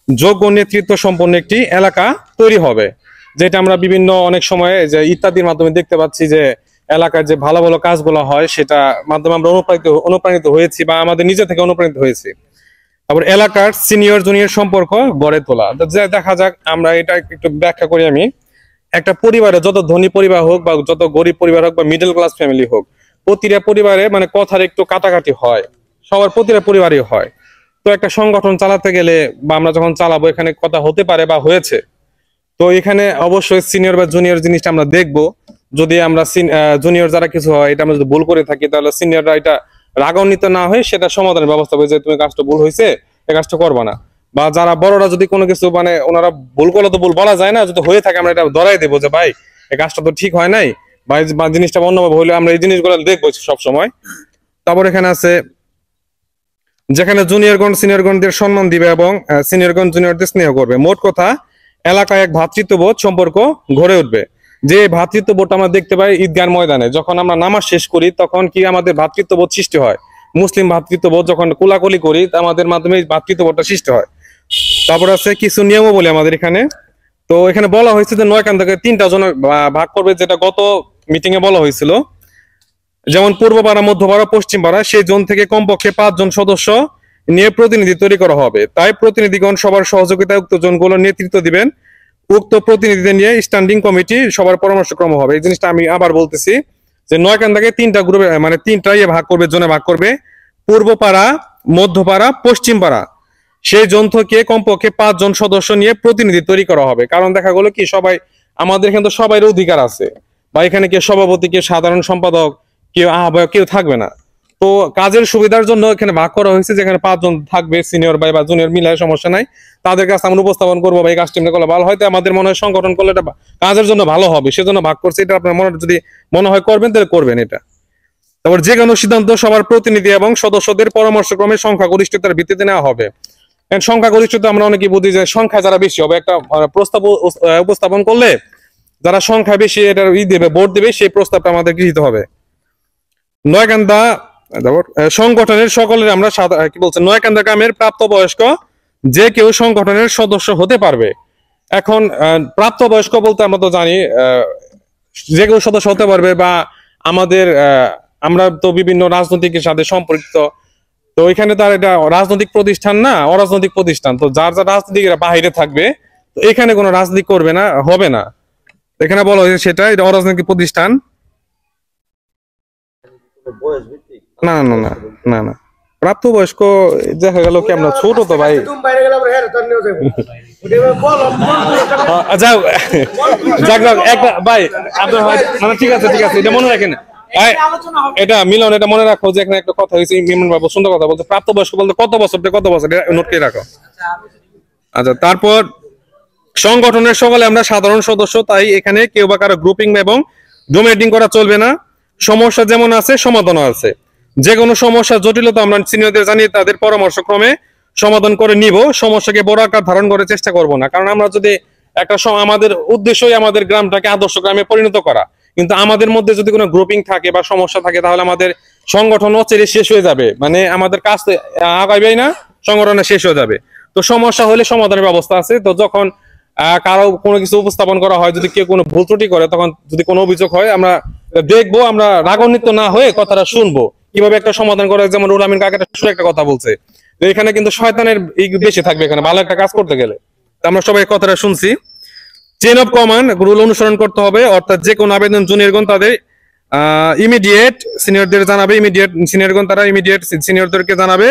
যোগ্য নেতৃত্ব সম্পন্ন একটি এলাকা তৈরি হবে। যেটা আমরা বিভিন্ন অনেক সময় যে ইত্যাদির মাধ্যমে দেখতে পাচ্ছি যে এলাকার যে ভালো ভালো কাজগুলো হয়, সেটা মাধ্যমে আমরা অনুপ্রাণিত হয়েছি বা আমাদের নিজে থেকে অনুপ্রাণিত হয়েছি। তারপর এলাকার সিনিয়র জুনিয়র সম্পর্ক গড়ে তোলা। দেখা যাক, আমরা এটা একটু ব্যাখ্যা করি আমি। একটা পরিবারে, যত ধনী পরিবার হোক বা যত গরিব পরিবার হোক বা মিডল ক্লাস ফ্যামিলি হোক, প্রতিটা পরিবারে মানে কথার একটু কাটাকাটি হয়, সবার প্রতিটা পরিবারই হয়। তো একটা সংগঠন চালাতে গেলে বা আমরা যখন চালাবো, এখানে কথা হতে পারে বা হয়েছে। তো এখানে অবশ্যই সিনিয়র বা জুনিয়র জিনিসটা আমরা দেখবো। যদি আমরা জুনিয়র যারা কিছু হয়, এটা আমরা যদি ভুল করে থাকি, তাহলে সিনিয়ররা এটা রাগান্বিত না হয়ে সেটা সমাধানের ব্যবস্থা হবে, যে তুমি কাজটা ভুল হয়েছে, এই কাজটা করবা না। বা যারা বড়রা যদি কোনো কিছু মানে ওনারা ভুল করলে তো ভুল বলা যায় না, যদি হয়ে থাকে আমরা এটা ধরাই দেবো যে ভাই এই কাজটা তো ঠিক হয় নাই, বা জিনিসটা অন্যভাবে হইলে আমরা এই জিনিসগুলো দেখবো সবসময়। তারপর এখানে আছে যেখানে জুনিয়রগণ সিনিয়রগণদের সম্মান দিবে এবং সিনিয়রগণ জুনিয়রদের স্নেহ করবে। মোট কথা, এলাকায় এক ভ্রাতৃত্ববোধ সম্পর্ক গড়ে উঠবে। যে ভ্রাতৃত্ববোধ আমরা দেখতে পাই ঈদগাহ ময়দানে, যখন আমরা নামাজ শেষ করি তখন কি আমাদের ভ্রাতৃত্ববোধ সৃষ্টি হয়। মুসলিম ভ্রাতৃত্ববোধ যখন কোলাকুলি করি, আমাদের মাধ্যমে ভ্রাতৃত্ববোধটা সৃষ্টি হয়। তারপর আছে কিছু নিয়মাবলী আমাদের এখানে। তো এখানে বলা হয়েছে যে নয়াকান্দাকে 3টা জোনে ভাগ করবে, যেটা গত মিটিং এ বলা হয়েছিল। যেমন পূর্বপাড়া, মধ্যপাড়া, পশ্চিমপাড়া, সেই জোন থেকে কমপক্ষে 5 জন সদস্য নিয়ে প্রতিনিধি তৈরি করা হবে। তাই প্রতিনিধিগণ সবার সহযোগিতায় উক্ত জোনগুলোর নেতৃত্ব দিবেন। উক্ত প্রতিনিধিদের নিয়ে স্ট্যান্ডিং কমিটি সবার পরামর্শক্রম হবে। এই জিনিসটা আমি আবার বলতেছি যে নয়াকান্দাকে 3টা গ্রুপে মানে 3টা ভাগ করবে, জোনে ভাগ করবে। পূর্বপাড়া, মধ্যপাড়া, পশ্চিমপাড়া, সেই জোন থেকে কমপক্ষে 5 জন সদস্য নিয়ে প্রতিনিধি তৈরি করা হবে। কারণ দেখা গেলো কি, সবাই আমাদের এখানে তো সবাই অধিকার আছে, বা এখানে কেউ সভাপতি, কেউ সাধারণ সম্পাদক, কেউ আহ্বায়ক, কেউ থাকবে না। তো কাজের সুবিধার জন্য এখানে ভাগ করা হয়েছে, যেখানে 5 জন থাকবে, সিনিয়র ভাই বা জুনিয়র মিলায় সমস্যা নাই, তাদের কাছে আমরা উপস্থাপন করবো ভাই কাজটি করলে ভালো, হয়তো আমাদের মনে হয় সংগঠন করলে এটা কাজের জন্য ভালো হবে, সেজন্য ভাগ করছে। এটা আপনার যদি মনে হয় করবেন তাহলে করবেন এটা। তারপর যে কোনো সিদ্ধান্ত সবার প্রতিনিধি এবং সদস্যদের পরামর্শক্রমে সংখ্যাগরিষ্ঠতার ভিত্তিতে নেওয়া হবে। সংখ্যাগরিষ্ঠতা আমরা অনেকে বুঝি যে সংখ্যা যারা বেশি হবে, একটা প্রস্তাব উপস্থাপন করলে যারা সংখ্যা বেশি এটার দেবে, ভোট দেবে, সেই প্রস্তাবটা আমাদের গৃহীত হবে। নয়াকান্দা সংগঠনের সকলের আমরা কি বলছে, নয়াকান্দা গ্রামের প্রাপ্তবয়স্ক যে কেউ সংগঠনের সদস্য হতে পারবে। এখন প্রাপ্তবয়স্ক বলতে আমরা তো জানি যে কেউ সদস্য হতে পারবে, বা আমাদের আমরা তো বিভিন্ন রাজনৈতিকের সাথে সম্পৃক্ত, তো এখানে তার এটা রাজনৈতিক প্রতিষ্ঠান না, অরাজনৈতিক প্রতিষ্ঠান। তো যার যার রাজনীতিরা বাহিরে থাকবে, তো এখানে কোনো রাজনীতি করবে না, হবে না। এখানে বলা হয়েছে সেটা এটা অরাজনৈতিক প্রতিষ্ঠান। না না না না না, প্রাপ্তবয়স্ক দেখা গেল কি আমরা ছোট তো ভাই, যাও যাক যাক একটা ভাই আপনার মানে ঠিক আছে ঠিক আছে, এটা মনে রাখেন, এটা মিলন, এটা মনে রাখো যে এখানে একটা কথা হয়েছে, মিমন বাবু সুন্দর কথা বলছে, প্রাপ্তবয়স্ক বলতে কত বছর নোট করে রাখো। আচ্ছা, তারপর সংগঠনের সকলে আমরা সাধারণ সদস্য, তাই এখানে কেউ বা কারো গ্রুপিং এবং ডোমিনেটিং করা চলবে না। সমস্যা যেমন আছে সমাধানও আছে, যে কোনো সমস্যা জটিলতা আমরা সিনিয়রদের জানিয়ে তাদের পরামর্শক্রমে সমাধান করে নিব, সমস্যাকে বড় আকার ধারণ করার চেষ্টা করব না। কারণ আমরা যদি একটা আমাদের উদ্দেশ্যই আমাদের গ্রামটাকে আদর্শ গ্রামে পরিণত করা, কিন্তু আমাদের মধ্যে যদি কোনো গ্রুপিং থাকে বা সমস্যা থাকে, তাহলে আমাদের সংগঠন অচিরে শেষ হয়ে যাবে, মানে আমাদের কাজ আগাবেই না, সংগঠনে শেষ হয়ে যাবে। তো সমস্যা হলে সমাধানের ব্যবস্থা আছে। তো যখন কারো কোনো কিছু উপস্থাপন করা হয়, যদি কেউ কোনো ভুল ত্রুটি করে, তখন যদি কোনো অভিযোগ হয় আমরা দেখবো, আমরা রাগান্বিত না হয়ে কথাটা শুনবো কিভাবে একটা সমাধান করা। যেমন রুল আমিন কাকা একটা কথা বলছে, এখানে কিন্তু শয়তানের বেশি থাকবে এখানে ভালো একটা কাজ করতে গেলে। আমরা সবাই কথাটা শুনছি। চেইন অফ কমান্ড রুল অনুসরণ করতে হবে, অর্থাৎ যে কোনো আবেদন জুনিয়রগণ তাদের ইমিডিয়েট সিনিয়রদের জানাবে, ইমিডিয়েট সিনিয়রগণ তারা ইমিডিয়েট সিনিয়রদেরকে জানাবে,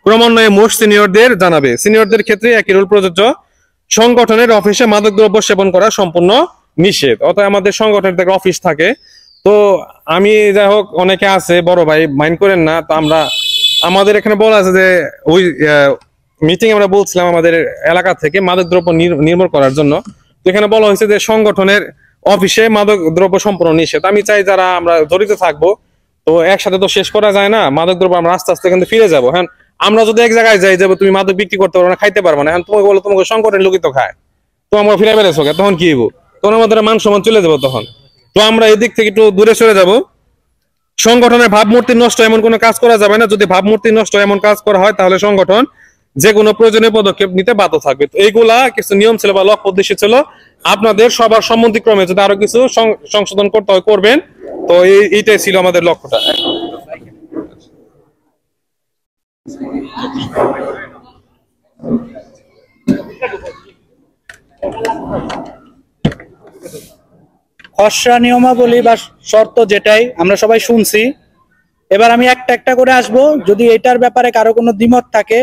ক্রমান্বয়ে মোস্ট সিনিয়রদের জানাবে। সিনিয়রদের ক্ষেত্রে একই রুল প্রযোজ্য। সংগঠনের অফিসে মাদকদ্রব্য সেবন করা সম্পূর্ণ নিষেধ। অর্থাৎ আমাদের সংগঠনের অফিস থাকে, তো আমি যাই হোক অনেকে আছে বড় ভাই মাইন্ড করেন না, তো আমরা আমাদের এখানে বলা আছে যে ওই মিটিং আমরা বলছিলাম আমাদের এলাকা থেকে মাদকদ্রব্য নির্মূল করার জন্য, তো এখানে বলা হয়েছে যে সংগঠনের অফিসে মাদকদ্রব্য সম্পূর্ণ নিষেধ। আমি চাই যারা আমরা জড়িত থাকবো, তো একসাথে তো শেষ করা যায় না মাদকদ্রব্য, আমরা আস্তে আস্তে কিন্তু ফিরে যাবো। হ্যাঁ, আমরা যদি এক জায়গায় যাই যাবো তুমি মাদক বিক্রি করতে পারবো না, খাইতে পারবো না, এখন তোমাকে বলো তোমাকে সংগঠনের লোকই তো খায়, তো আমরা ফিরে বেড়েছো, তখন কি হইব? তখন আমাদের মান সম্মান চলে যাবো তখন। তো আমরা এদিক থেকে একটু দূরে সরে যাব। সংগঠনের ভাবমূর্তি নষ্ট এমন কোনো কাজ করা যাবে না। যদি ভাবমূর্তি নষ্ট এমন কাজ করা হয়, তাহলে সংগঠন যে কোনো প্রয়োজনীয় পদক্ষেপ নিতে বাধ্য থাকবে। তো এইগুলা কিছু নিয়ম ছিল বা লক্ষ্য উদ্দেশ্য ছিল, আপনাদের সবার সম্মতিক্রমে যদি আরো কিছু সংশোধন করতে হয় করবেন। তো এইটাই ছিল আমাদের লক্ষ্যটা। খসড়া নিয়মাবলী বা শর্ত যেটাই আমরা সবাই শুনছি, এবার আমি একটা একটা করে আসব। যদি এটার ব্যাপারে কারো কোনো দ্বিমত থাকে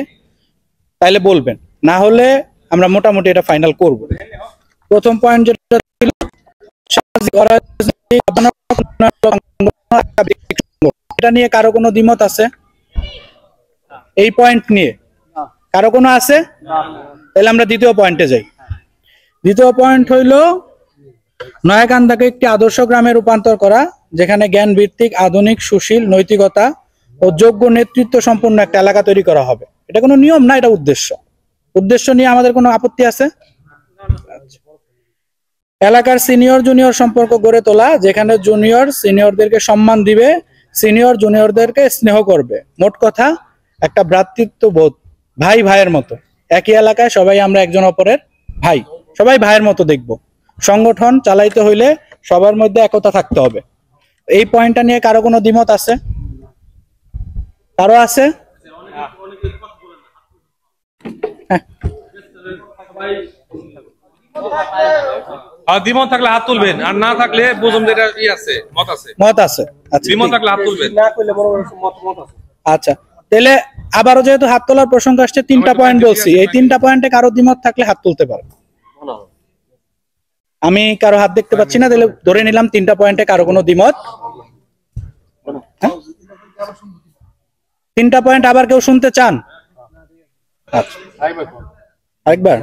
তাহলে বলবেন, না হলে আমরা মোটামুটি এটা ফাইনাল করব। প্রথম পয়েন্ট যেটা ছিল, এটা নিয়ে কারো কোনো দ্বিমত আছে? এই পয়েন্ট নিয়ে কারো কোনো আছে? তাহলে আমরা দ্বিতীয় পয়েন্টে যাই। দ্বিতীয় পয়েন্ট হইল নয়াকান্দাকে একটি আদর্শ গ্রামে রূপান্তর করা, যেখানে জ্ঞান ভিত্তিক, আধুনিক, সুশীল, নৈতিকতা ও যোগ্য নেতৃত্ব সম্পন্ন একটা এলাকা তৈরি করা হবে। এটা কোনো নিয়ম না, এটা উদ্দেশ্য। উদ্দেশ্য নিয়ে আমাদের কোনো আপত্তি আছে? এলাকার সিনিয়র জুনিয়র সম্পর্ক গড়ে তোলা, যেখানে জুনিয়র সিনিয়রদেরকে সম্মান দিবে, সিনিয়র জুনিয়রদেরকে স্নেহ করবে। মোট কথা একটা ভ্রাতৃত্ববোধ, ভাই ভাইয়ের মতো। একই এলাকায় সবাই আমরা একজন অপরের ভাই, সবাই ভাইয়ের মতো দেখব। সংগঠন চালাইতে হইলে সবার মধ্যে একতা থাকতে হবে। এই পয়েন্টটা নিয়ে কারো কোনো দ্বিমত আছে? কারো আছে? দ্বিমত থাকলে হাত তুলবেন, আর না থাকলে বুঝুন যে এটা ই আছে, মত আছে। মত আছে, আচ্ছা। দ্বিমত থাকলে হাত তুলবেন। আচ্ছা, তাহলে আবারও যেহেতু হাত তোলার প্রসঙ্গ আসছে, 3টা পয়েন্ট বলছি, এই 3টা পয়েন্টে কারো দ্বিমত থাকলে হাত তুলতে পারে। আমি কারো হাত দেখতে পাচ্ছি না, তাহলে ধরে নিলাম 3টা পয়েন্টে কারো কোনো দ্বিমত। তিনটা পয়েন্ট আবার কেউ শুনতে চান? আচ্ছা, আরেকবার।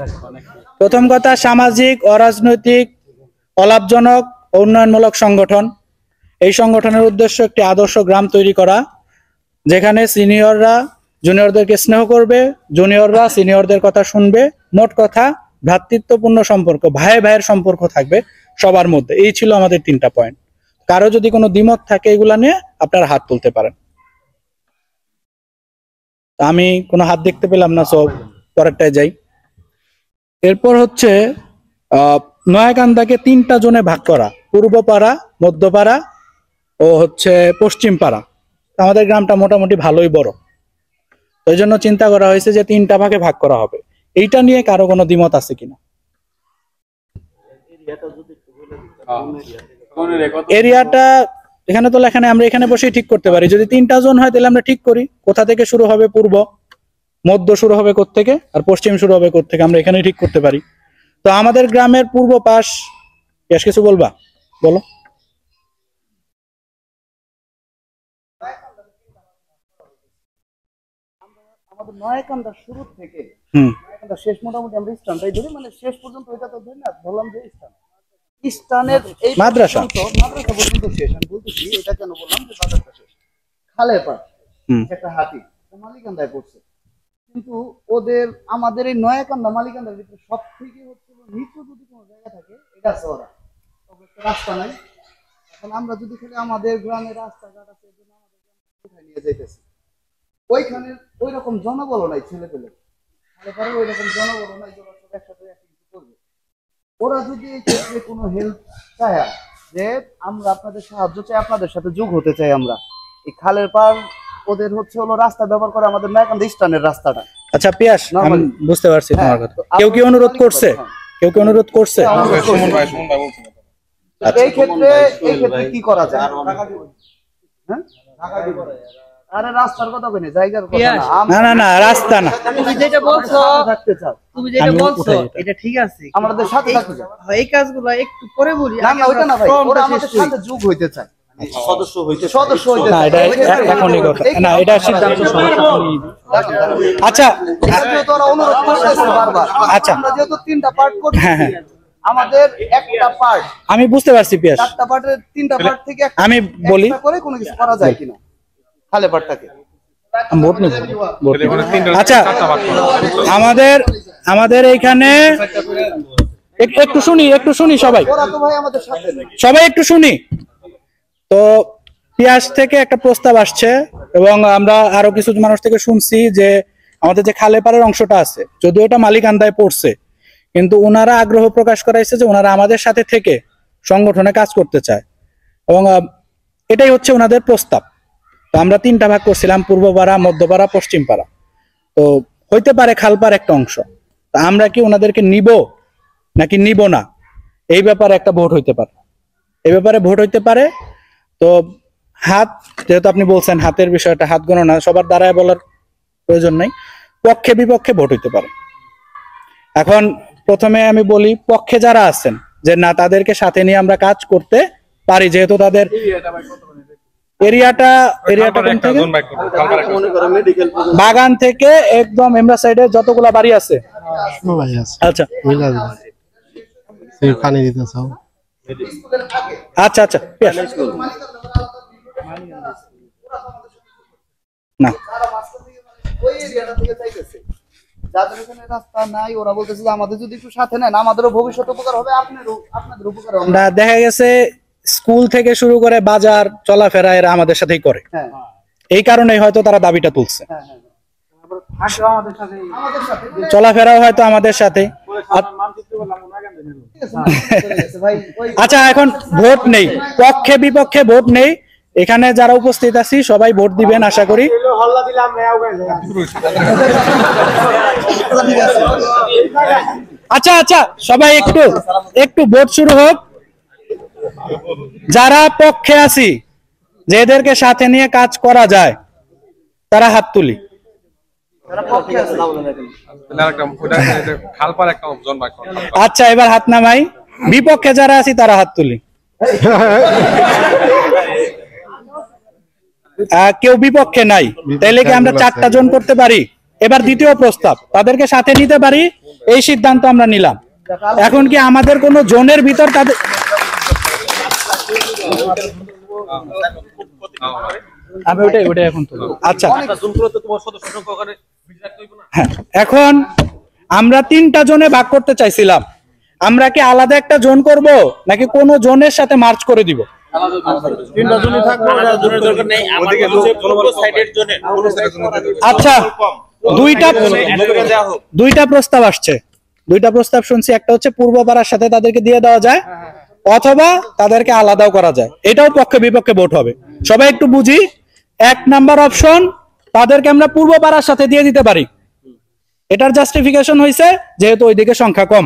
প্রথম কথা, সামাজিক, অরাজনৈতিক, অলাভজনক ও উন্নয়নমূলক সংগঠন। এই সংগঠনের উদ্দেশ্য একটি আদর্শ গ্রাম তৈরি করা, যেখানে সিনিয়ররা জুনিয়রদেরকে স্নেহ করবে, জুনিয়ররা সিনিয়রদের কথা শুনবে। মোট কথা, ভ্রাতৃত্বপূর্ণ সম্পর্ক, ভাই ভাইয়ের সম্পর্ক থাকবে সবার মধ্যে। এই ছিল আমাদের তিনটা পয়েন্ট। কারো যদি কোনো দ্বিমত থাকে এগুলা নিয়ে, আপনারা হাত তুলতে পারেন। আমি কোনো হাত দেখতে পেলাম না, সব পরেরটায় যাই। এরপর হচ্ছে নয়াকান্দাকে তিনটা জোনে ভাগ করা, পূর্বপাড়া, মধ্যপাড়া ও হচ্ছে পশ্চিম পাড়া। আমাদের গ্রামটা মোটামুটি ভালোই বড়, ওই জন্য চিন্তা করা হয়েছে যে তিনটা ভাগে ভাগ করা হবে। এইটা নিয়ে কারো কোনো দ্বিমত আছে কিনা? এরিয়াটা এখানে তো লেখা নেই, আমরা এখানে বসেই ঠিক করতে পারি। যদি তিনটা জোন হয় তাহলে আমরা ঠিক করি কোথা থেকে শুরু হবে, পূর্ব, মধ্য শুরু হবে কোত্থেকে, আর পশ্চিম শুরু হবে কোত্থেকে, আমরা এখানেই ঠিক করতে পারি। তো আমাদের গ্রামের পূর্ব পাশ, বেশ কিছু বলবা, বলো। আমাদের নয়াকান্দা শুরু থেকে নয়াকান্দা শেষ মোটামুটি আমরা স্থানটাই ধরি, মানে শেষ পর্যন্ত ওইটা তো ধরি না, ধরলাম যে স্থানের এই মাদ্রাসা পর্যন্ত শেষ। আমি বলতেছি এটা কেন বললাম যে মাদ্রাসা শেষ, খালের পাশ একটা হাতি মালিকান্দায় পড়ছে। কিন্তু ওদের আমাদের এই নয়াকান্দা মালিকান্দার ভিতরে সব থেকে হচ্ছিল নিচু যদি কোনো জায়গা থাকে, এটা চওড়া, রাস্তা নাই। এখন আমরা যদি খালি আমাদের গ্রামের রাস্তাঘাট আছে, আমাদের গ্রামে নিয়ে যাইতেছি, ওইখানে ওই রকম জনবল নাই, ছেলে পেলে ওই রকম জনবল নাই, একসাথে করবে। ওরা যদি এই ক্ষেত্রে কোনো হেল্প চায়, যে আমরা আপনাদের সাহায্য চাই, আপনাদের সাথে যোগ হতে চাই, আমরা এই খালের পার ওদের হচ্ছে হলো রাস্তা ব্যবহার করে আমাদের নয়াকান্দা স্থানের রাস্তাটা। আচ্ছা পিয়াস, আমি বুঝতে পারছি তোমার কথা। কেউ কি অনুরোধ করছে? কেউ কি অনুরোধ করছে? এই ক্ষেত্রে কি করা যায়? আরে রাস্তার কথা কই না, জায়গার কথা না। না না, রাস্তা না, তুমি যেটা বলছো, এটা ঠিক আছে, আমাদের সাথে থাকতে চাও। এই কাজগুলো একটু পরে বলি। না না, ওইটা না ভাই, ওরা আমাদের সাথে যোগ হইতে চায়, সদস্য হইতে না, এটা এখনই কথা না, এটা সিদ্ধান্ত। আচ্ছা, যেহেতু ওরা অনুরোধ করতেছে বারবার, আচ্ছা আমরা যেহেতু তিনটা পার্ট করছি, আমাদের একটা পার্ট, আমি বুঝতে পারছি পিয়াস, চারটা পার্টের তিনটা পার্ট থেকে আমি বলি করে কোনো কিছু করা যায় কিনা খালে পার্টটাকে। আচ্ছা, আমাদের এইখানে একটু শুনি সবাই একটু শুনি। তো পিয়াস থেকে একটা প্রস্তাব আসছে, এবং আমরা আরো কিছু মানুষ থেকে শুনছি যে আমাদের যে খালে পাড়ের অংশটা আছে, যদিও এটা মালিকান্দায় পড়ছে, কিন্তু ওনারা আগ্রহ প্রকাশ করাইছে যে ওনারা আমাদের সাথে থেকে সংগঠনে কাজ করতে চায়, এবং এটাই হচ্ছে ওনাদের প্রস্তাব। তো আমরা তিনটা ভাগ করছিলাম, পূর্বপাড়া, মধ্যপাড়া, পশ্চিম পাড়া। তো হইতে পারে খালপাড় একটা অংশ, তা আমরা কি ওনাদেরকে নিব নাকি নিব না, এই ব্যাপারে একটা ভোট হইতে পারে, এই ব্যাপারে ভোট হইতে পারে। তো হাত, যেহেতু আপনি বলছেন হাতের বিষয়টা, হাত গণনা সবার দ্বারায় বলার প্রয়োজন নাই, পক্ষে বিপক্ষে ভোট হইতে পারে। এখন প্রথমে আমি বলি, পক্ষে যারা আছেন যে না, তাদেরকে সাথে নিয়ে আমরা কাজ করতে পারি, যেহেতু তাদের এরিয়াটা কোন থেকে, বাগান থেকে একদম এমরা সাইডে যতগুলা বাড়ি আছে। আচ্ছা আচ্ছা আচ্ছা, না যাদের এখানে রাস্তা নাই, ওরা বলতেছে যে আমাদের যদি একটু সাথে নেন, আমাদেরও ভবিষ্যৎ উপকার হবে, আপনাদের উপকার হবে। দেখা গেছে স্কুল থেকে শুরু করে বাজার চলাফেরা এরা আমাদের সাথেই করে, এই কারণেই হয়তো তারা দাবিটা তুলছে। চলাফেরাও হয়তো আমাদের সাথে। আচ্ছা, এখন ভোট নেই, পক্ষে বিপক্ষে ভোট নেই, এখানে যারা উপস্থিত আছি সবাই ভোট দিবেন আশা করি। আচ্ছা আচ্ছা, সবাই একটু ভোট শুরু হোক। যারা পক্ষে আছি, যে এদেরকে সাথে নিয়ে কাজ করা যায়, তারা হাত তুলি। আচ্ছা, এবার হাত নামাই। বিপক্ষে যারা আছি তারা হাত তুলি। কেউ বিপক্ষে নাই, তাইলে কি আমরা 4টা জন করতে পারি? এবার দ্বিতীয় প্রস্তাব, তাদেরকে সাথে নিতে পারি, এই সিদ্ধান্ত আমরা নিলাম। এখন কি আমাদের কোন জোনের ভিতর তাদের আচ্ছা, হ্যাঁ, এখন আমরা 3টা জোনে ভাগ করতে চাইছিলাম, আমরা কি আলাদা একটা জোন করব নাকি কোন জোনের সাথে মার্চ করে দিব? আচ্ছা, দুইটা প্রস্তাব আসছে, দুইটা প্রস্তাব শুনছি। একটা হচ্ছে পূর্বপাড়ার সাথে তাদেরকে দিয়ে দেওয়া যায়, অথবা তাদেরকে আলাদাও করা যায়। এটাও পক্ষে বিপক্ষে ভোট হবে। সবাই একটু বুঝি, 1 নাম্বার অপশন, তাদেরকে আমরা পূর্বপাড়ার সাথে দিয়ে দিতে পারি। এটার জাস্টিফিকেশন হয়েছে যেহেতু ওইদিকে সংখ্যা কম,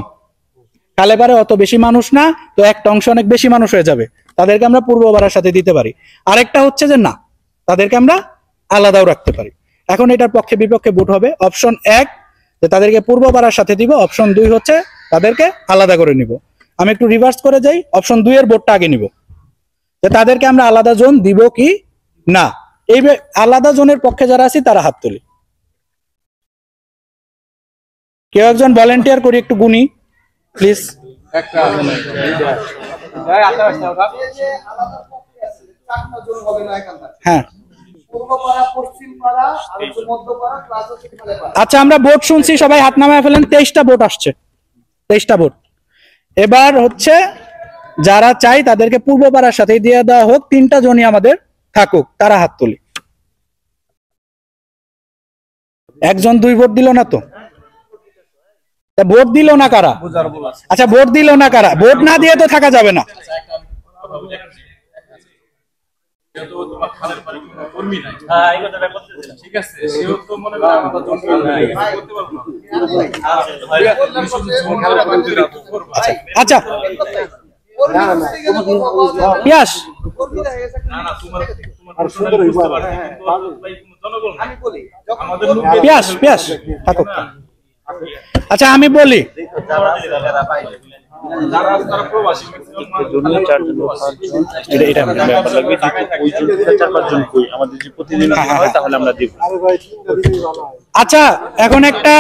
কালেপারে অত বেশি মানুষ না, তো একটা অংশ অনেক বেশি মানুষ হয়ে যাবে, তাদেরকে আমরা পূর্বপাড়ার সাথে দিতে পারি। আরেকটা হচ্ছে যে না, তাদেরকে আমরা আলাদাও রাখতে পারি। এখন এটার পক্ষে বিপক্ষে ভোট হবে। অপশন 1 যে তাদেরকে পূর্বপাড়ার সাথে দিব, অপশন 2 হচ্ছে তাদেরকে আলাদা করে নিব। আমি একটু রিভার্স করে যাই, অপশন 2 এর ভোটটা আগে নিব, যে তাদেরকে আমরা আলাদা জোন দিব কি না। এই আলাদা জোনের পক্ষে যারা আছি তারা হাত তুলি। কেউ একজন ভলেন্টিয়ার করি, একটু গুনি প্লিজ। হ্যাঁ, আচ্ছা, আমরা ভোট শুনছি, সবাই হাত নামায় ফেলেন। 23টা ভোট আসছে, 23টা ভোট। এবার হচ্ছে যারা চাই তাদেরকে পূর্বপাড়ার সাথে দিয়ে দেওয়া হোক, 3টা জনই আমাদের থাকুক, তারা হাত তুলি। একজন 2 ভোট দিল না তো? ভোট দিল না কারা? আচ্ছা, ভোট দিল না কারা? ভোট না দিয়ে তো থাকা যাবে না। আচ্ছা, পিয়াস পিয়াস পিয়াস থাকুক। আচ্ছা, আমি বলি, আচ্ছা, এখন একটা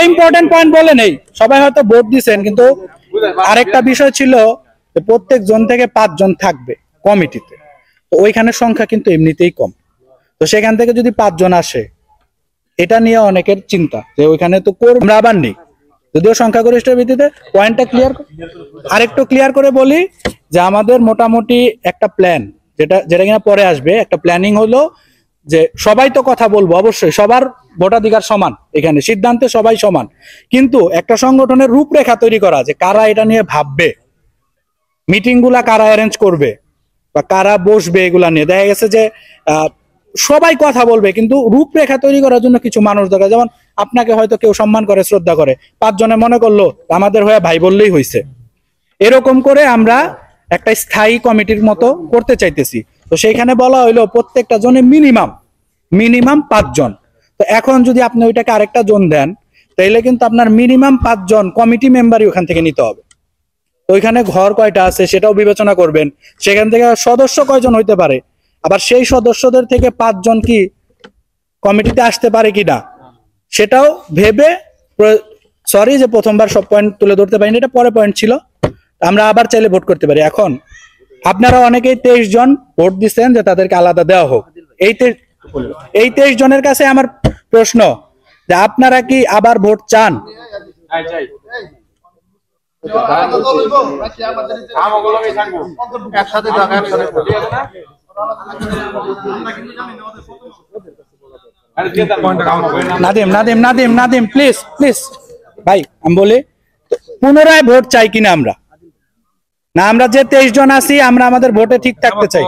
ইম্পর্টেন্ট পয়েন্ট বলে নেই। সবাই হয়তো ভোট দিচ্ছেন, কিন্তু আরেকটা বিষয় ছিল যে প্রত্যেক জন থেকে 5 জন থাকবে কমিটিতে, তো ওইখানে সংখ্যা কিন্তু এমনিতেই কম। তো সেখান থেকে যদি 5 জন আসে, এটা নিয়ে অনেকের চিন্তা যে ওইখানে তো আমরা আবার নেই, যদিও সংখ্যাগরিষ্ঠের ভিত্তিতে। পয়েন্টটা ক্লিয়ার, আরেকটু ক্লিয়ার করে বলি যে আমাদের মোটামুটি একটা প্ল্যান, যেটা কিনা পরে আসবে, একটা প্ল্যানিং হলো যে সবাই তো কথা বলবো, অবশ্যই সবার ভোটাধিকার সমান, এখানে সিদ্ধান্তে সবাই সমান, কিন্তু একটা সংগঠনের রূপরেখা তৈরি করা, যে কারা এটা নিয়ে ভাববে, মিটিং গুলা কারা অ্যারেঞ্জ করবে বা কারা বসবে, এগুলা নিয়ে দেখা গেছে যে সবাই কথা বলবে, কিন্তু রূপরেখা তৈরি করার জন্য কিছু মানুষ দরকার। যেমন আপনাকে হয়তো কেউ সম্মান করে, শ্রদ্ধা করে, 5 জনে মনে করলো আমাদের হয়ে ভাই বললেই হয়েছে। এরকম করে আমরা একটা স্থায়ী কমিটির মতো করতে চাইতেছি। তো সেইখানে বলা হইলো প্রত্যেকটা জনে মিনিমাম 5 জন। তো এখন যদি আপনি ওইটাকে আরেকটা জোন দেন, তাইলে কিন্তু আপনার মিনিমাম 5 জন কমিটি মেম্বারই ওখান থেকে নিতে হবে। তো ওইখানে ঘর কয়টা আছে সেটাও বিবেচনা করবেন, সেখান থেকে সদস্য কয়জন হইতে পারে, আবার সেই সদস্যদের থেকে 5 জন কি কমিটিতে আসতে পারে কিনা সেটাও ভেবে, সরি যে প্রথমবার সব পয়েন্ট তুলে ধরতে পারিনি, এটা পরে পয়েন্ট ছিল, আমরা আবার চাইলে ভোট করতে পারি। এখন আপনারা অনেকেই 23 জন ভোট দিচ্ছেন যে তাদেরকে আলাদা দেওয়া হোক। এই 23 জনের কাছে আমার প্রশ্ন যে আপনারা কি আবার ভোট চান? নাদিম প্লিজ ভাই, আমি বলি পুনরায় ভোট চাই কিনা আমরা, না আমরা যে 23 জন আছি আমরা আমাদের ভোটে ঠিক থাকতে চাই।